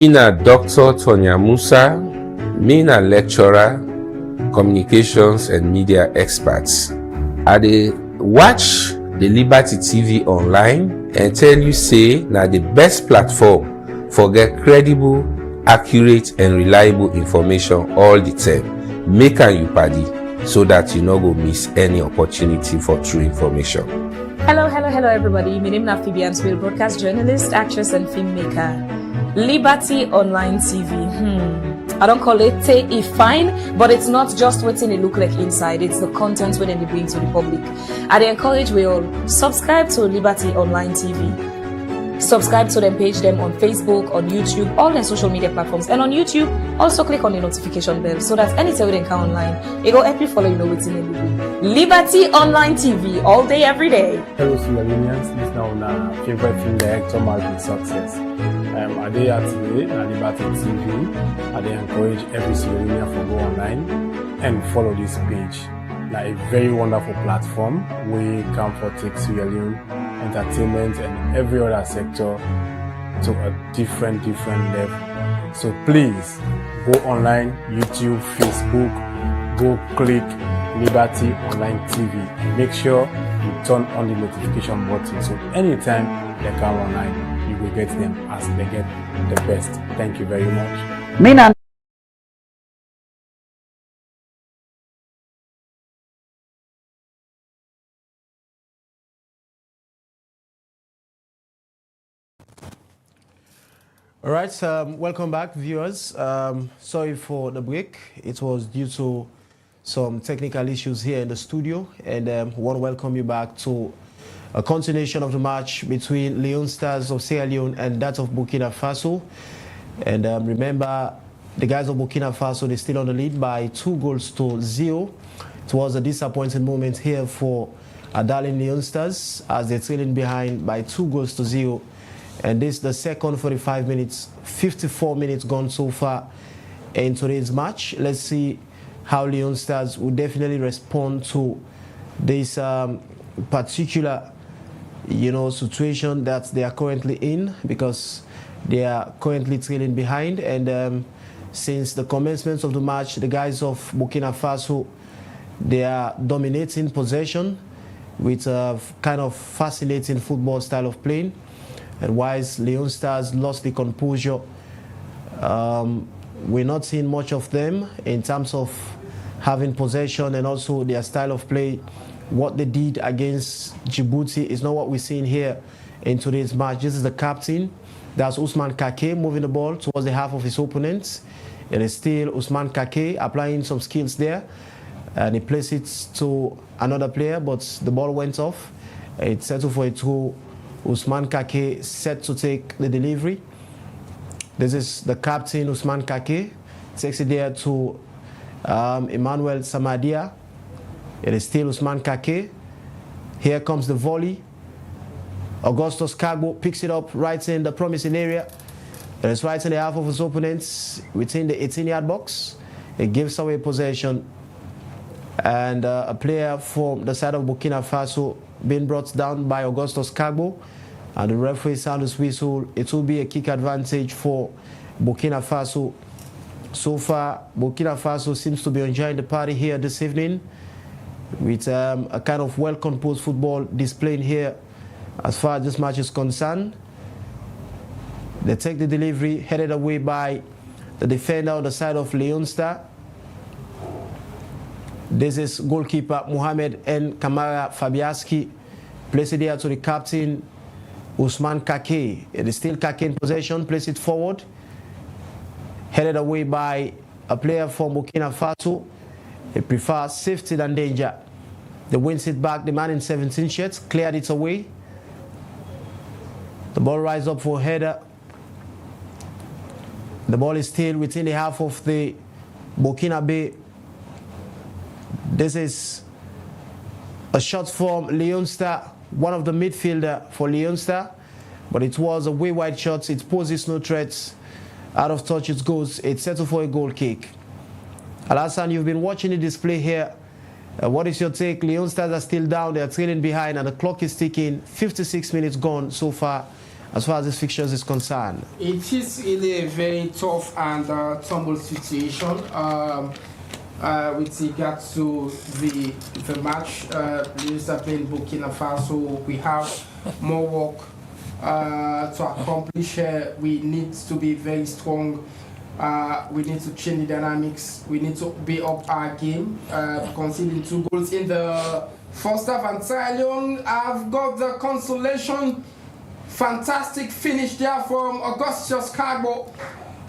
Mina Dr. Tonya Musa, Mina lecturer, communications and media experts. I watch the Liberty TV online and tell you say na the best platform for get credible, accurate and reliable information all the time. Make am you paddy so that you no go miss any opportunity for true information. Hello everybody. My name is Phoebe Answell, broadcast journalist, actress and filmmaker. Liberty Online TV. I don't call it it fine, but it's not just what it look like inside. It's the content when they bring to the public. I encourage we all subscribe to Liberty Online TV. Subscribe to them, page them on Facebook, on YouTube, all their social media platforms. And on YouTube, also click on the notification bell so that anytime we come online, it will help you follow what's in the Liberty Online TV, all day, every day. Hello, Sierra Leoneans. This is now my favorite film director, Marvin Success. I dey here today at Liberty TV. I dey encourage every Sierra Leonean to go online and follow this page. Now, a very wonderful platform we come for take Sierra Leone entertainment and every other sector to a different level. So please go online, YouTube, Facebook, go click Liberty Online TV and make sure you turn on the notification button so anytime they come online you will get them as they get the best. Thank you very much. Mina. All right, welcome back, viewers. Sorry for the break. It was due to some technical issues here in the studio, and want to welcome you back to a continuation of the match between Leon Stars of Sierra Leone and that of Burkina Faso. And remember, the guys of Burkina Faso, they're still on the lead by 2-0. It was a disappointing moment here for our darling Leon Stars as they're trailing behind by 2-0. And this is the second 45 minutes, 54 minutes gone so far in today's match. Let's see how Leon Stars will definitely respond to this particular, situation that they are currently in, because they are currently trailing behind. And since the commencement of the match, the guys of Burkina Faso, they are dominating possession with a kind of fascinating football style of playing. And whilst Leon Stars lost the composure, we're not seeing much of them in terms of having possession and also their style of play. What they did against Djibouti is not what we're seeing here in today's match. This is the captain. That's Ousmane Kake moving the ball towards the half of his opponents. It is still Ousmane Kake applying some skills there. And he plays it to another player, but the ball went off. It's settled for a throw. Ousmane Kake set to take the delivery. This is the captain, Ousmane Kake. Takes it there to Emmanuel Samadia. It is still Ousmane Kake. Here comes the volley. Augustus Kagbo picks it up right in the promising area. It is right in the half of his opponents within the 18-yard box. It gives away possession. And a player from the side of Burkina Faso being brought down by Augustus Kagbo, and the referee sounds his whistle. It will be a kick advantage for Burkina Faso. So far, Burkina Faso seems to be enjoying the party here this evening with a kind of well-composed football displaying here as far as this match is concerned. They take the delivery, headed away by the defender on the side of Leon Star. This is goalkeeper Mohamed N. Kamara Fabiaski. Place it there to the captain, Ousmane Kake. It is still Kake in possession. Place it forward. Headed away by a player from Burkina Faso. He prefers safety than danger. They wins it back. The man in 17 shirts cleared it away. The ball rises up for a header. The ball is still within the half of the Burkina Faso. This is a shot from Leon Star, one of the midfielder for Leon Star, but it was a way wide shot. It poses no threats. Out of touch it goes. It's settled for a goal kick. Alassane, you've been watching the display here. What is your take? Leon Stars are still down. They are trailing behind, and the clock is ticking. 56 minutes gone so far as this fixtures is concerned. It is really a very tough and tumbled situation. With regard to the match, Leon Stars playing Burkina Faso, we have more work to accomplish here. We need to be very strong. We need to change the dynamics. We need to be up our game. Conceding 2 goals in the first half, and Sierra Leone have got the consolation. Fantastic finish there from Augustus Kagbo.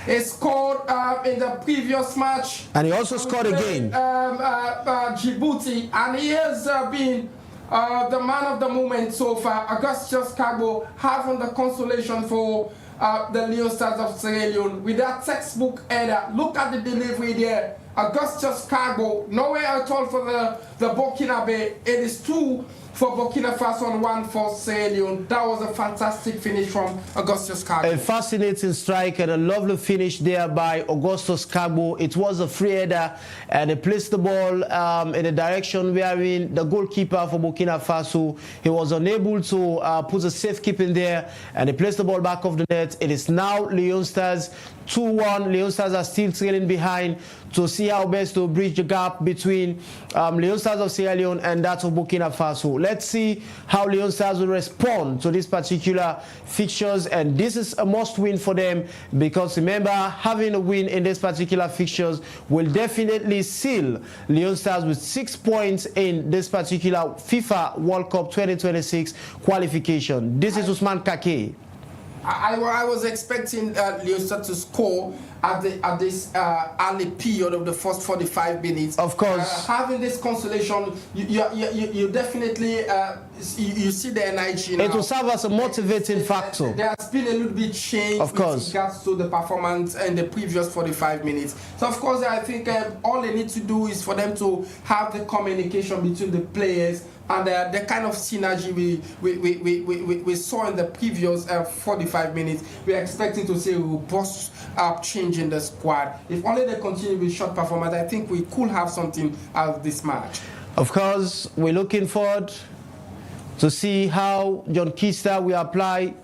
He scored in the previous match. And he also scored again. Djibouti, and he has been the man of the moment so far. Augustus Kagbo having the consolation for the Leon Stars of Sierra Leone with that textbook header. Look at the delivery there. Augustus Kagbo, nowhere at all for the Burkina Faso. It is 2 for Burkina Faso and 1 for Sierra Leone. That was a fantastic finish from Augustus Kagbo. A fascinating strike and a lovely finish there by Augustus Kagbo. It was a free header, and he placed the ball in a direction wherein the goalkeeper for Burkina Faso, he was unable to put a safe keeping there, and he placed the ball back off the net. It is now Leon Stars 2-1. Leon Stars are still trailing behind to see how best to bridge the gap between Leon Stars of Sierra Leone and that of Burkina Faso. Let's see how Leon Stars will respond to these particular fixtures, and this is a must-win for them, because remember, having a win in these particular fixtures will definitely seal Leon Stars with 6 points in this particular FIFA World Cup 2026 qualification. This is Ousmane Kake. I was expecting Leicester to score at this early period of the first 45 minutes. Of course. Having this consolation, you definitely you see the energy now. It will serve as a motivating factor. There has been a little bit change of course. with regards to the performance in the previous 45 minutes. So of course, I think all they need to do is for them to have the communication between the players and the kind of synergy we saw in the previous 45 minutes. We're expecting to see a robust change in the squad. If only they continue with short performance, I think we could have something out of this match. Of course, we're looking forward to see how John Kista will apply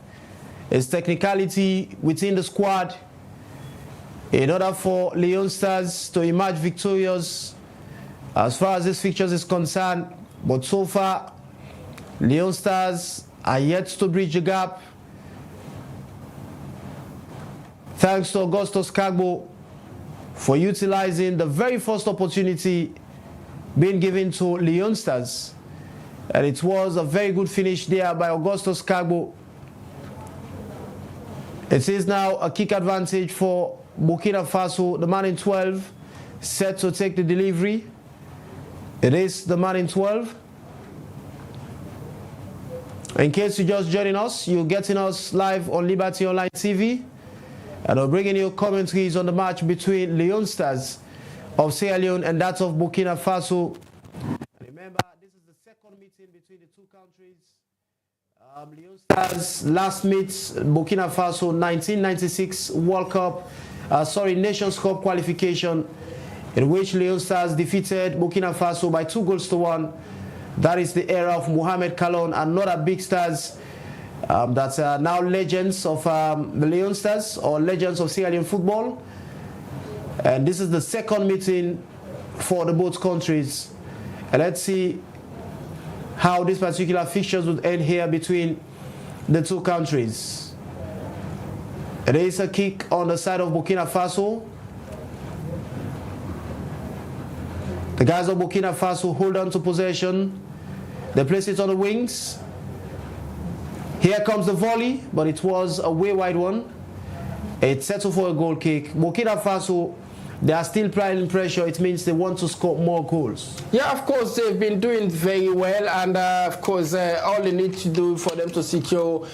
his technicality within the squad in order for Leon Stars to emerge victorious as far as this fixtures is concerned. But so far, Leon Stars are yet to bridge the gap. Thanks to Augustus Kagbo for utilizing the very first opportunity being given to Leon Stars. And it was a very good finish there by Augustus Kagbo. It is now a kick advantage for Burkina Faso. The man in 12 set to take the delivery. It is the man in 12. In case you're just joining us, you're getting us live on Liberty Online TV. And we're bringing you commentaries on the match between Leon Stars of Sierra Leone and that of Burkina Faso. Remember, this is the second meeting between the two countries. Leon Stars last meet Burkina Faso 1996 World Cup, Nations Cup qualification, in which Leon Stars defeated Burkina Faso by 2-1. That is the era of Mohamed Kalon and other big stars that are now legends of the Leon Stars or legends of Sierra Leone football. And this is the second meeting for the both countries. And let's see how this particular fixtures would end here between the two countries. It is a kick on the side of Burkina Faso. The guys of Burkina Faso hold on to possession. They place it on the wings. Here comes the volley, but it was a way wide one. It's settled for a goal kick. Burkina Faso, they are still applying pressure. It means they want to score more goals. Yeah, of course, they've been doing very well. And of course, all they need to do for them to secure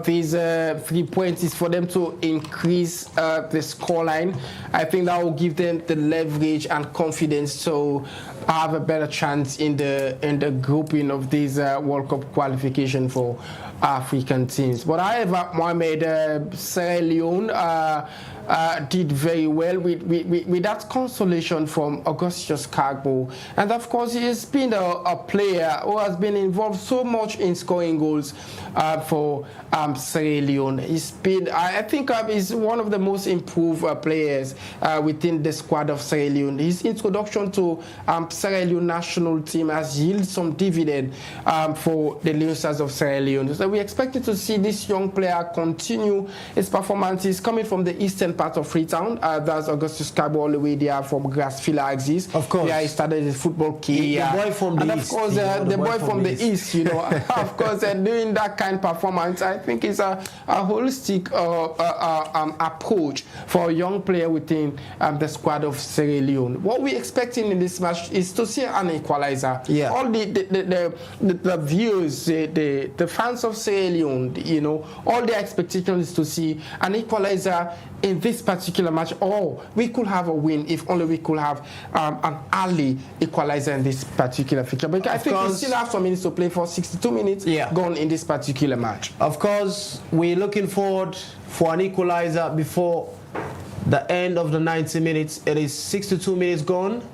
these 3 points is for them to increase the scoreline. I think that will give them the leverage and confidence to have a better chance in the grouping of this World Cup qualification for African teams. But however, Mohamed, Sierra Leone did very well with that consolation from Augustus Kagbo. And of course, he has been a player who has been involved so much in scoring goals for Sierra Leone. He's been, I think, he's one of the most improved players within the squad of Sierra Leone. His introduction to Sierra Leone national team has yielded some dividend for the Leon Stars of Sierra Leone. So we expected to see this young player continue his performances coming from the eastern part of Freetown. That's Augustus Kagbo all the way there from Grassfield Axis. Of course. Yeah, he started his football career. The boy from the and east. Of course, the boy from the east, you know. Of course, doing that kind of performance, I think it's a holistic approach for a young player within the squad of Sierra Leone. What we're expecting in this match is to see an equalizer. Yeah. All the viewers, the fans of Sierra Leone, you know, all their expectation is to see an equalizer in this particular match, or we could have a win if only we could have an early equalizer in this particular fixture. But I think we still have some minutes to play for 62 minutes gone in this particular match. Of course, we're looking forward for an equalizer before the end of the 90 minutes. It is 62 minutes gone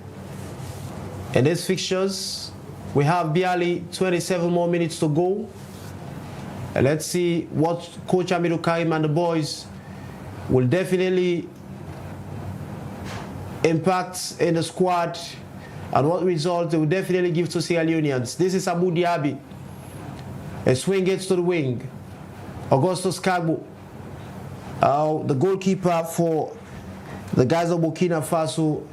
in these fixtures. We have barely 27 more minutes to go. And let's see what Coach Amidu Karim and the boys will definitely impact in the squad and what results they will definitely give to Sierra Leoneans. This is Abu Diaby. A swing gets to the wing. Augustus Kagbo, the goalkeeper for the guys of Burkina Faso,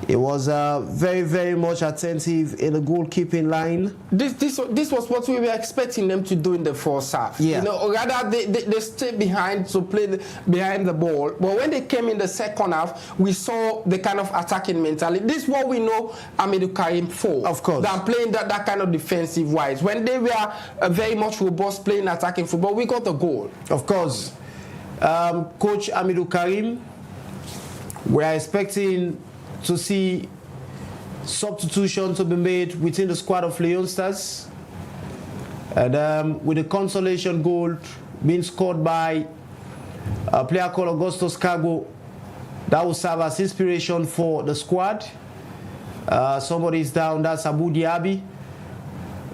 He was very, very much attentive in the goalkeeping line. This was what we were expecting them to do in the first half. Yeah. You know, rather they stay behind to play behind the ball. But when they came in the second half, we saw the kind of attacking mentality. This is what we know Hamidou Karim for. Of course. Than playing that kind of defensive wise. When they were very much robust playing attacking football, we got a goal. Of course. Coach Hamidou Karim, we are expecting to see substitution to be made within the squad of Leon Stars. And with the consolation goal being scored by a player called Augustus Cargo, that will serve as inspiration for the squad. Somebody is down, that's Abu Diaby.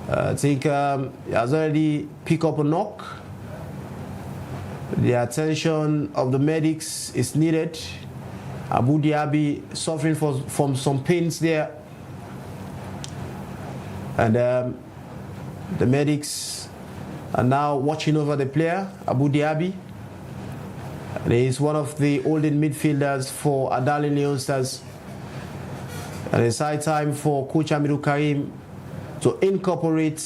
I think he has already picked up a knock. The attention of the medics is needed. Abu Diaby suffering from some pains there. And the medics are now watching over the player, Abu Diaby. And he is one of the holding midfielders for Adali Leon Stars. And it's high time for Coach Hamidou Karim to incorporate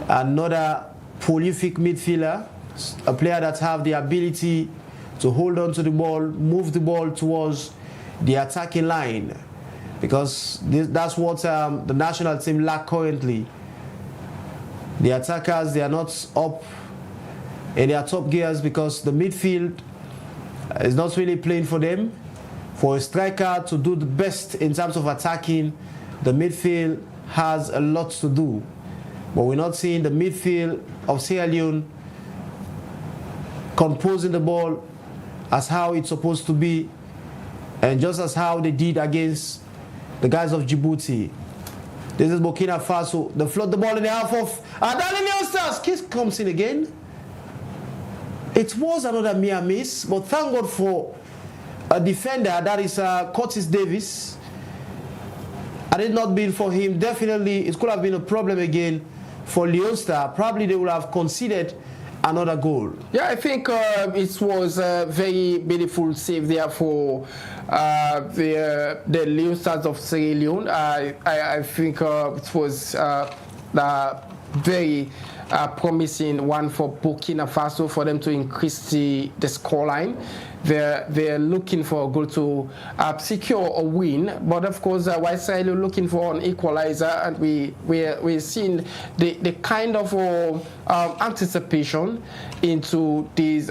another prolific midfielder, a player that have the ability to hold on to the ball, move the ball towards the attacking line, because that's what the national team lack currently. The attackers, they are not up in their top gears because the midfield is not really playing for them. For a striker to do the best in terms of attacking, the midfield has a lot to do. But we're not seeing the midfield of Sierra Leone composing the ball as how it's supposed to be, and just as how they did against the guys of Djibouti. This is Burkina Faso. They float the ball in the half of Adali Leon Stars. Kiss comes in again. It was another mere miss, but thank God for a defender, that is Curtis Davis. Had it not been for him, definitely it could have been a problem again for Leon Star. Probably they would have conceded another goal. Yeah, I think it was a very beautiful save there for the Leon Stars of Sierra Leone. I think it was the very promising one for Burkina Faso for them to increase the scoreline. They're looking for a goal to secure a win, but of course, while Sierra Leone looking for an equalizer, and we're seeing the kind of anticipation into these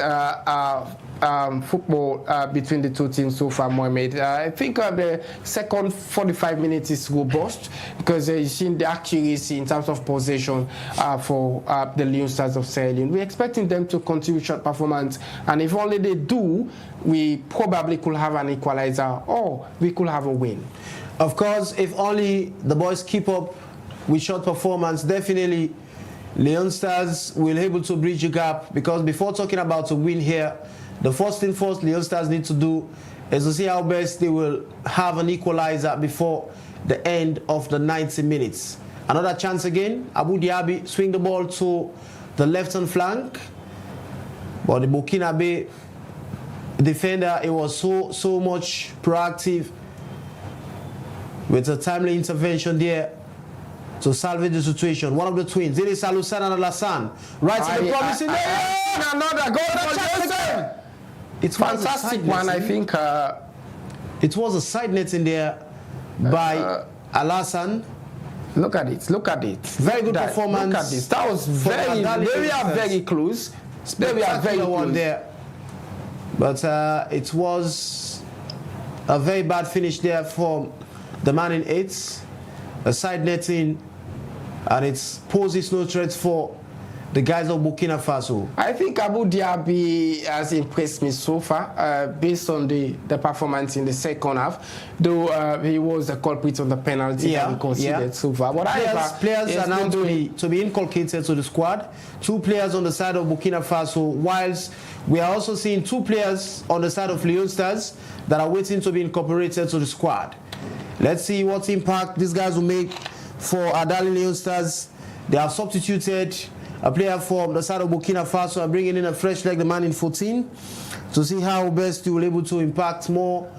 football between the two teams so far, Mohamed. I think the second 45 minutes is robust because you've seen the accuracy in terms of possession for the Leon Stars of Sierra Leone. We're expecting them to continue short performance, and if only they do, we probably could have an equalizer or we could have a win. Of course, if only the boys keep up with short performance, definitely Leon Stars will be able to bridge the gap, because before talking about a win here, the first thing first Leon Stars need to do is to see how best they will have an equalizer before the end of the 90 minutes. Another chance again. Abu Diaby swing the ball to the left-hand flank, but the Burkina defender, it was so much proactive with a timely intervention there to salvage the situation. One of the twins, it is Alusan and Alassane, right in the promising area. Another goal. It's fantastic one, I think. It was a side net in there by Alassane. Look at it. Look at it. Very good performance. Look at this. That was very close. Very close there. But it was a very bad finish there for the man in 8. A side netting, and it poses no threats for the guys of Burkina Faso. I think Abu Diaby has impressed me so far, based on the performance in the second half, though he was the culprit on the penalty that we considered so far. But players are now to be inculcated to the squad. 2 players on the side of Burkina Faso, whilst we are also seeing 2 players on the side of Leon Stars that are waiting to be incorporated to the squad. Let's see what impact these guys will make for Adali Leon Stars. They have substituted a player from the side of Burkina Faso and bringing in a fresh leg, the man in 14, to see how best he will be able to impact more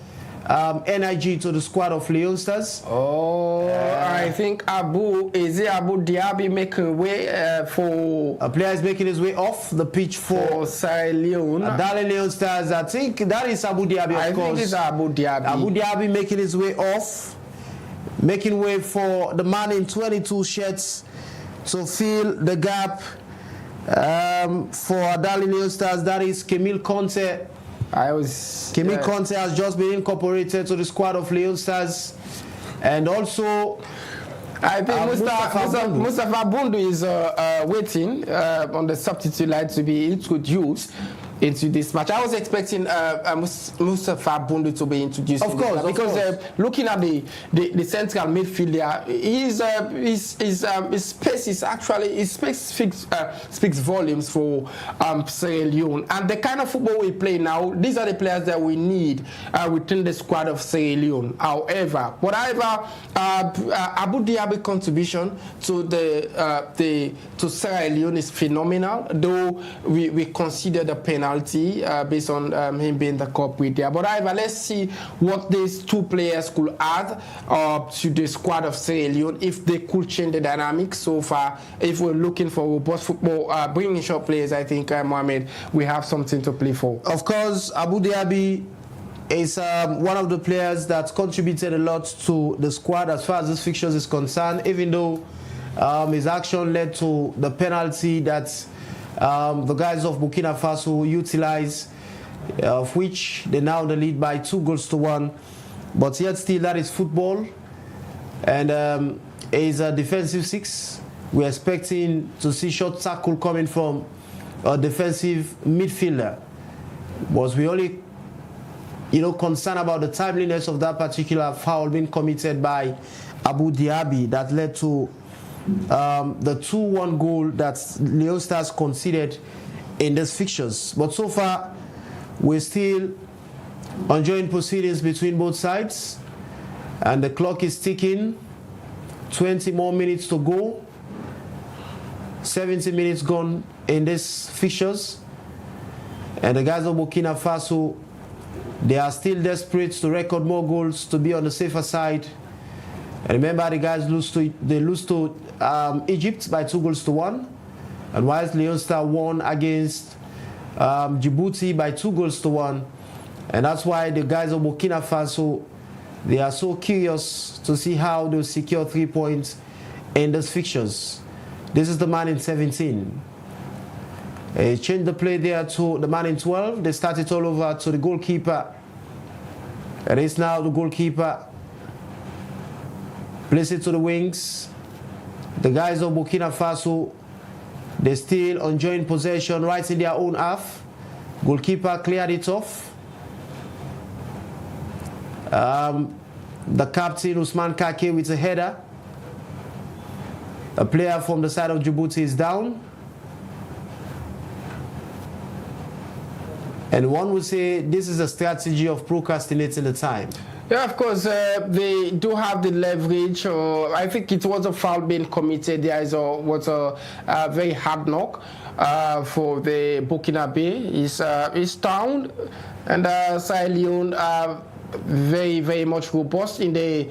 energy to the squad of Leon Stars. Oh, I think Abu Dhabi making way for A player is making his way off the pitch for Sierra Leone. Dali Leon Stars. I think that is Abu Dhabi, of I course. think it's Abu Dhabi. Abu Dhabi making his way off, making way for the man in 22 shirts to fill the gap for Dali Leon Stars. That is Camille Conte. Camille Conte has just been incorporated to the squad of Leon Stars, and also I think Mustafa Bundu is waiting on the substitute line to be introduced into this match. I was expecting Mustafa Bundu to be introduced. Of course, because looking at the central midfielder, his pace is actually speaks volumes for Sierra Leone, and the kind of football we play now. These are the players that we need within the squad of Sierra Leone. However, Abu Dhabi contribution to to Sierra Leone is phenomenal. Though we consider the penalty based on him being the culprit there. But however, let's see what these two players could add to the squad of Sierra Leone if they could change the dynamics. So far, if we're looking for robust football, bringing short players, I think, Mohamed, we have something to play for. of course, Abu Dhabi is one of the players that contributed a lot to the squad as far as this fixtures is concerned, even though his action led to the penalty that the guys of Burkina Faso utilize, of which they now the lead by 2-1. But yet still, that is football, and is a defensive six. We're expecting to see short tackle coming from a defensive midfielder. Was we only concerned about the timeliness of that particular foul being committed by Abu Dhabi that led to the 2-1 goal that Leon Stars conceded in these fixtures. But so far, we're still enjoying proceedings between both sides, and the clock is ticking. 20 more minutes to go. 70 minutes gone in these fixtures, and the guys of Burkina Faso, they are still desperate to record more goals to be on the safer side. And remember, the guys lose to Egypt by 2-1, and whilst Leon Star won against Djibouti by 2-1, and that's why the guys of Burkina Faso, they are so curious to see how they'll secure 3 points in these fixtures. This is the man in 17. They changed the play there to the man in 12. They started all over to the goalkeeper. It is now the goalkeeper. Place it to the wings. The guys of Burkina Faso, they still enjoying possession right in their own half. Goalkeeper cleared it off. The captain Ousmane Kake with a header. A player from the side of Djibouti is down. And one would say this is a strategy of procrastinating the time. Yeah, of course, they do have the leverage. I think it was a foul being committed. There was a very hard knock for the Burkina Faso. It's down, and Sierra Leone very, very much robust in the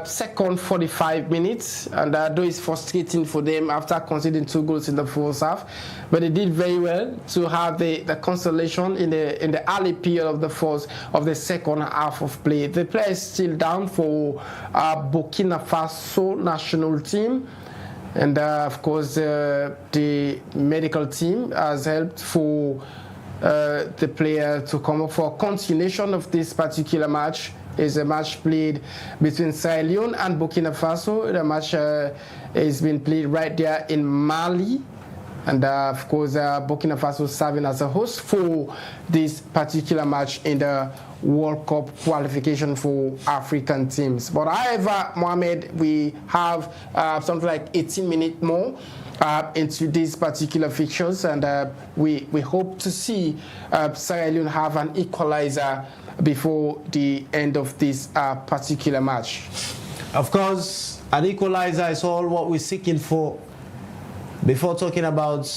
second 45 minutes, and though it's frustrating for them after conceding 2 goals in the first half, but they did very well to have the consolation in the early period of the second half of play. The player is still down for Burkina Faso national team, and of course the medical team has helped for the player to come up for a continuation of this particular match. Is a match played between Sierra Leone and Burkina Faso. The match has been played right there in Mali, and of course Burkina Faso serving as a host for this particular match in the World Cup qualification for African teams. But however, Mohamed, we have something like 18 minutes more into these particular fixtures, and we hope to see Sierra Leone have an equalizer before the end of this particular match. Of course, an equalizer is all what we're seeking for before talking about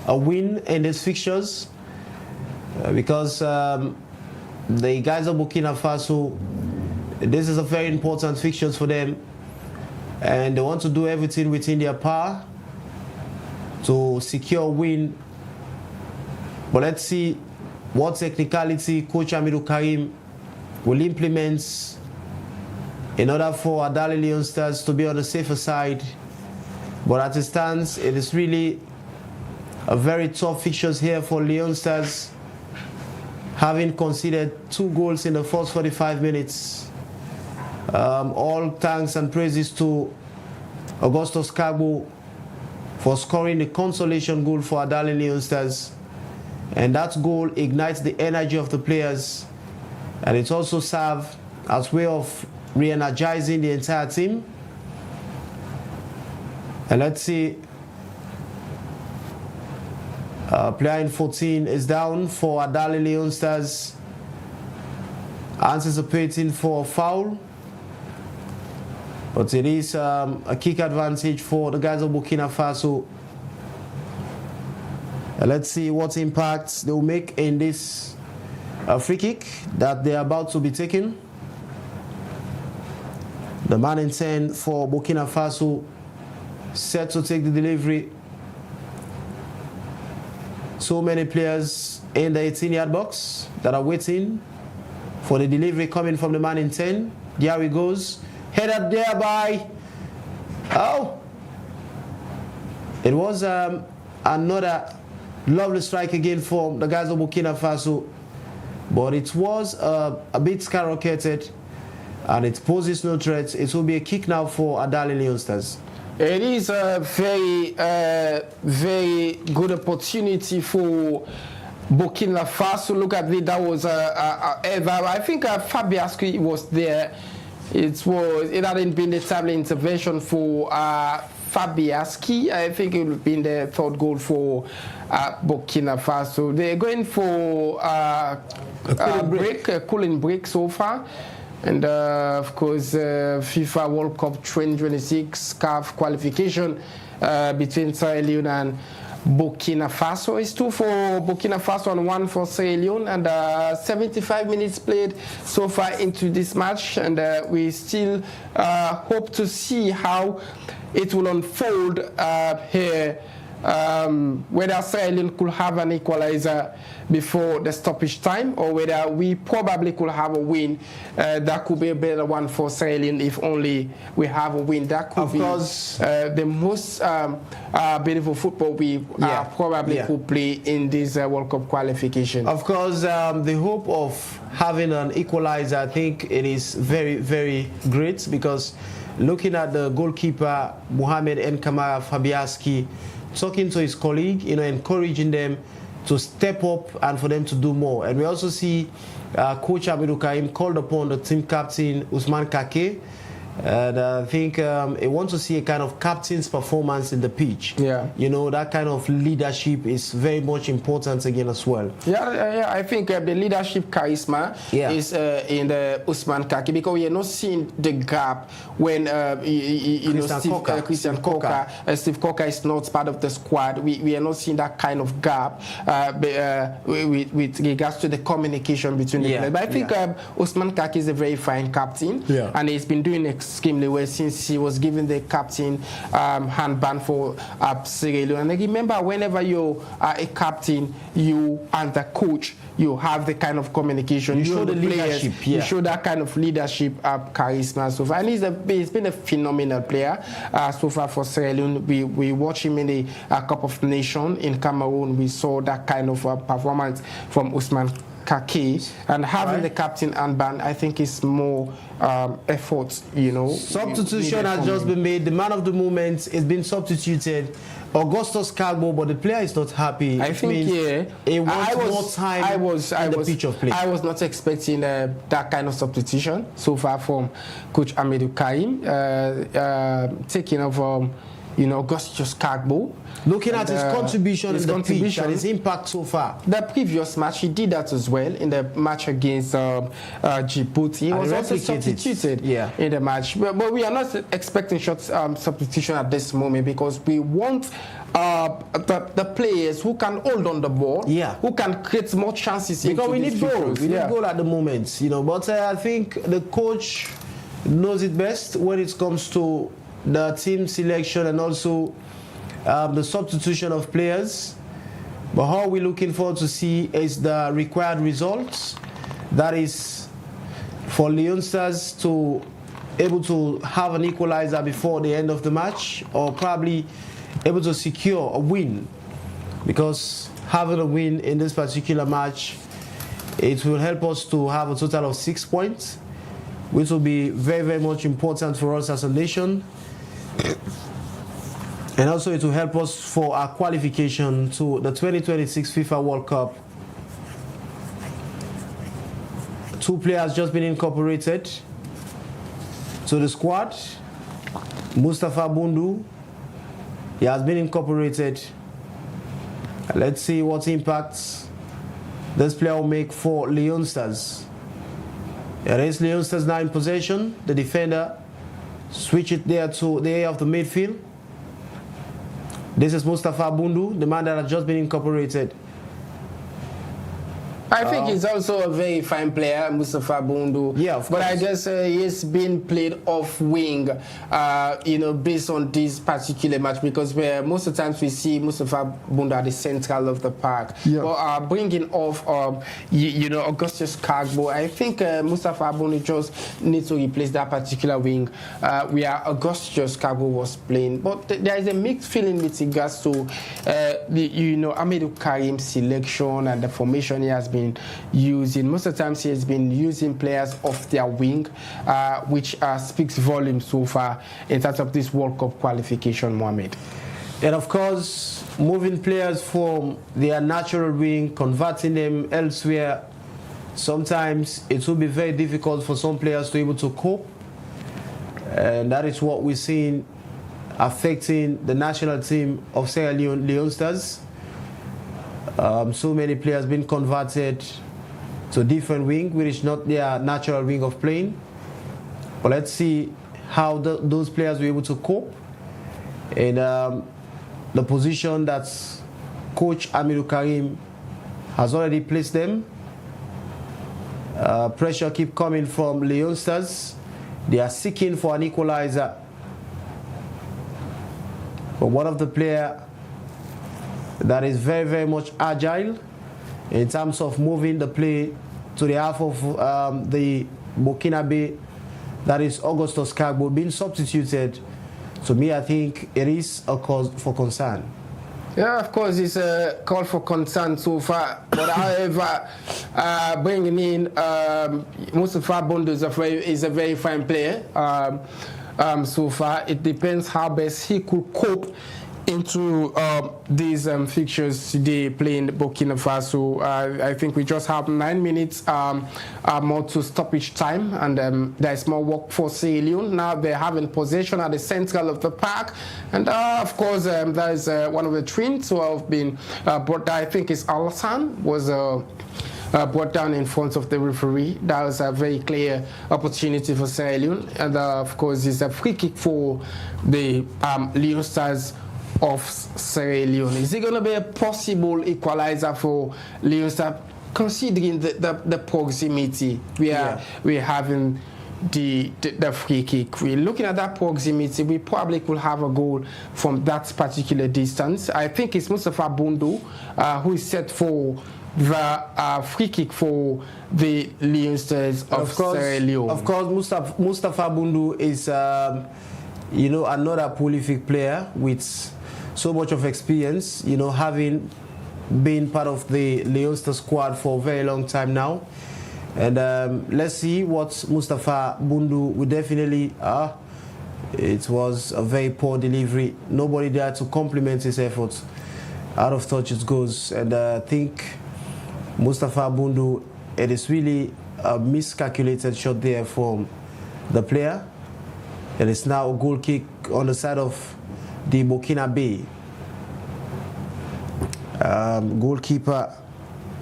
a win in these fixtures, because the guys of Burkina Faso, this is a very important fixture for them, and they want to do everything within their power to secure a win. But let's see what technicality Coach Hamidou Karim will implement in order for Adali Leon Stars to be on the safer side. But as it stands, it is really a very tough fixtures here for Leon Stars, having conceded 2 goals in the first 45 minutes. All thanks and praises to Augustus Kagbo for scoring the consolation goal for Adali Leon Stars. And that goal ignites the energy of the players, and it also serves as way of re-energizing the entire team. And let's see, player in 14 is down for Adali Leon Stars, anticipating for a foul, but it is a kick advantage for the guys of Burkina Faso. Let's see what impacts they will make in this free kick that they are about to be taking. The man in 10 for Burkina Faso set to take the delivery. So many players in the 18-yard box that are waiting for the delivery coming from the man in 10. There he goes. Headed there by... Oh! It was another lovely strike again for the guys of Burkina Faso, but it was a bit skyrocketed and it poses no threat. It will be a kick now for Adali Leon Stars. It is a very good opportunity for Burkina Faso. Look at it, that was I think Fabiaski was there. It hadn't been the timely intervention for Fabiaski. I think it would have been the 3rd goal for Burkina Faso. They're going for a cooling break so far. And of course, FIFA World Cup 2026 CAF qualification between Sierra Leone and Burkina Faso. It's 2 for Burkina Faso and 1 for Sierra Leone, and 75 minutes played so far into this match, and we still hope to see how it will unfold here, whether Sierra Leone could have an equalizer before the stoppage time, or whether we probably could have a win. That could be a better one for Sierra Leone if only we have a win. That could be the most beautiful football we probably could play in this World Cup qualification. Of course, the hope of having an equalizer, I think it is very, very great, because looking at the goalkeeper, Mohamed N. Kamara Fabiaski, talking to his colleague, encouraging them to step up and for them to do more. And we also see Coach Hamidou Karim called upon the team captain, Ousmane Kake. And I think I want to see a kind of captain's performance in the pitch. Yeah. That kind of leadership is very much important again as well. Yeah, I think the leadership charisma is in the Ousmane Kake, because we are not seeing the gap when Steve Coker is not part of the squad. We are not seeing that kind of gap with regards to the communication between the players. But I think Ousmane Kake is a very fine captain, and he's been doing extremely well since he was given the captain handband for Sierra Leone. And remember, whenever you are a captain, you and the coach, you have the kind of communication. You show the leadership. You show that kind of leadership, charisma, so far. And he's been a phenomenal player so far for Sierra Leone. We watched him in the Cup of Nations in Cameroon. We saw that kind of performance from Ousmane Kake, and having the captain armband, I think, is more effort. Substitution has just been made. The man of the moment is being substituted, Augustus Kagbo, but the player is not happy. I think it wants more time in the pitch of play. I was not expecting that kind of substitution so far from Coach Hamidou Karim, taking over Augustus Kagbo. Looking at his contribution his in the pitch and his impact so far. The previous match, he did that as well in the match against Djibouti. He was also substituted in the match. But we are not expecting short substitution at this moment because we want the players who can hold on the ball, who can create more chances. Because we need goals. We need goal at the moment, But I think the coach knows it best when it comes to the team selection and also the substitution of players. But how we're looking forward to see is the required results. That is for Leon Stars to able to have an equalizer before the end of the match, or probably able to secure a win, because having a win in this particular match, it will help us to have a total of 6 points, which will be very, very much important for us as a nation. And also it will help us for our qualification to the 2026 FIFA World Cup. 2 players just been incorporated to the squad. Mustafa Bundu, he has been incorporated. Let's see what impact this player will make for Leon Stars. It is Leon Stars now in possession. The defender switch it there to the area of the midfield. This is Mustafa Bundu, the man that has just been incorporated. I think he's also a very fine player, Mustafa Bundu. Yeah, of course. But I guess he's been played off wing, based on this particular match, because most of the times we see Mustafa Bundu at the central of the park. Yeah. But bringing off, Augustus Kagbo, I think Mustafa Bundu just needs to replace that particular wing where Augustus Kagbo was playing. But there is a mixed feeling with regards to, Amadou Karim's selection and the formation he has been using. Most of the times he has been using players off their wing, which speaks volumes so far in terms of this World Cup qualification, Mohamed. And of course, moving players from their natural wing, converting them elsewhere, sometimes it will be very difficult for some players to be able to cope. And that is what we're seeing affecting the national team of Sierra Leone, Leon Stars. So many players been converted to different wing, which is not their natural wing of playing. But let's see how those players were able to cope in the position that Coach Amadou Karim has already placed them. Pressure keep coming from Leon Stars. They are seeking for an equalizer. But one of the players that is very, very much agile in terms of moving the play to the half of the Burkina Faso, that is Augustus Kagbo, being substituted. To me, I think it is a cause for concern. Yeah, of course, it's a call for concern so far. But however, bringing in Mustafa Bundu is a very fine player. So far, it depends how best he could cope into these fixtures today playing Burkina Faso. I think we just have 9 minutes more to stoppage time, and there's more work for Sierra Leone. Now they're having possession at the central of the park, and of course there is one of the twins who have been brought down. I think it's Alassane was brought down in front of the referee. That was a very clear opportunity for Sierra Leone, and of course it's a free kick for the Leon Stars of Sierra Leone. Is it going to be a possible equalizer for Leon Stars, considering the proximity we're having the free kick? We're looking at that proximity. We probably could have a goal from that particular distance. I think it's Mustafa Bundu who is set for the free kick for the Leon Stars of Sierra Leone. Of course, Mustafa Bundu is another prolific player with so much of experience, having been part of the Leon Stars squad for a very long time now. And let's see what Mustafa Bundu will definitely. It was a very poor delivery. Nobody there to compliment his efforts. Out of touch it goes. And I think Mustafa Bundu, it is really a miscalculated shot there from the player. It is now a goal kick on the side of the Burkina Faso. Goalkeeper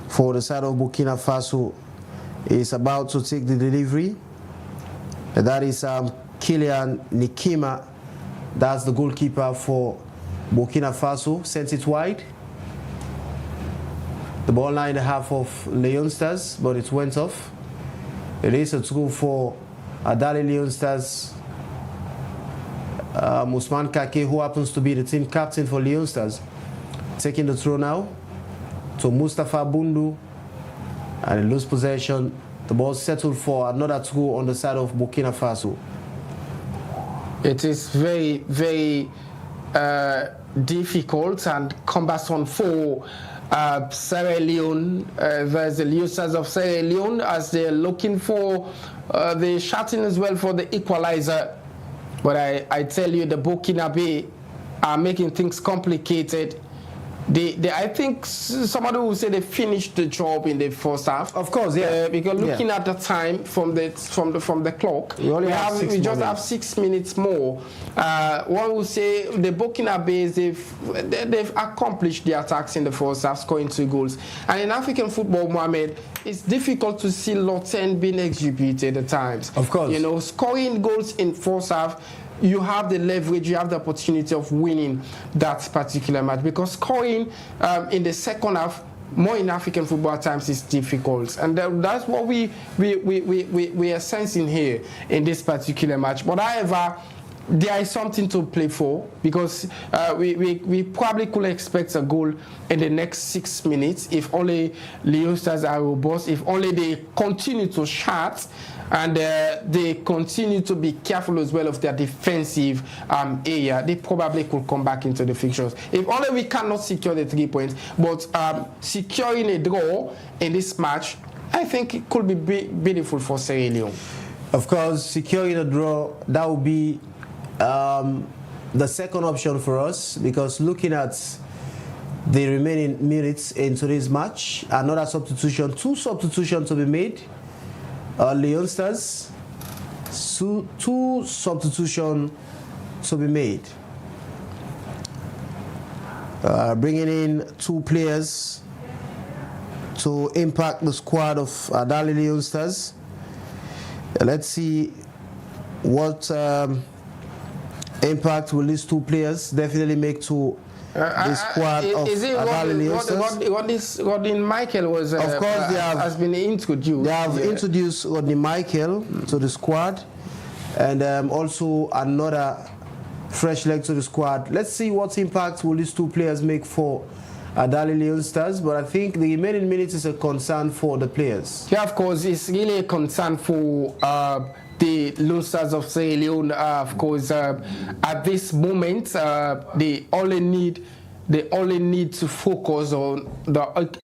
for the side of Burkina Faso is about to take the delivery. That is Kylian Nikima. That's the goalkeeper for Burkina Faso. Sent it wide. The ball line in the half of Leon Stars, but it went off. It is a throw for Adali Leon Stars. Ousmane Kake, who happens to be the team captain for Leon Stars, taking the throw now to Mustafa Bundu, and in loose possession, the ball settled for another throw on the side of Burkina Faso. It is very, very difficult and cumbersome for Sierra Leone. There's the users of Sierra Leone as they're looking for the shouting as well for the equalizer. But I tell you, the Burkina Faso are making things complicated. I think somebody will say they finished the job in the first half. Of course, yeah. Because looking at the time from the clock, we just have 6 minutes more. One will say the Burkina Faso they've accomplished their attacks in the first half, scoring 2 goals. And in African football, Mohamed, it's difficult to see lot 10 being executed at times. Of course, you know, scoring goals in first half, you have the leverage, you have the opportunity of winning that particular match, because scoring in the second half, more in African football at times, is difficult, and that's what we are sensing here in this particular match. But however, there is something to play for, because we probably could expect a goal in the next 6 minutes if only Leon Stars are robust, if only they continue to shout, and they continue to be careful as well of their defensive area. They probably could come back into the fixtures. If only we cannot secure the 3 points, but securing a draw in this match, I think it could be beautiful for Sierra Leone. Of course, securing a draw, that would be the second option for us, because looking at the remaining minutes in today's match, another substitution, 2 substitutions to be made. Leon Stars, 2 substitutions to be made. Bringing in 2 players to impact the squad of Adali Leon Stars. Let's see what impact will these 2 players definitely make to the squad of Adali Leon Stars. Rodney Michael was, of course, has been introduced. They have introduced Rodney Michael to the squad, and also another fresh leg to the squad. Let's see what impact will these 2 players make for Adali Leon Stars, but I think the remaining minutes is a concern for the players. Yeah, of course, it's really a concern for the Leon Stars of Sierra Leone. Of course, at this moment, they only need to focus on the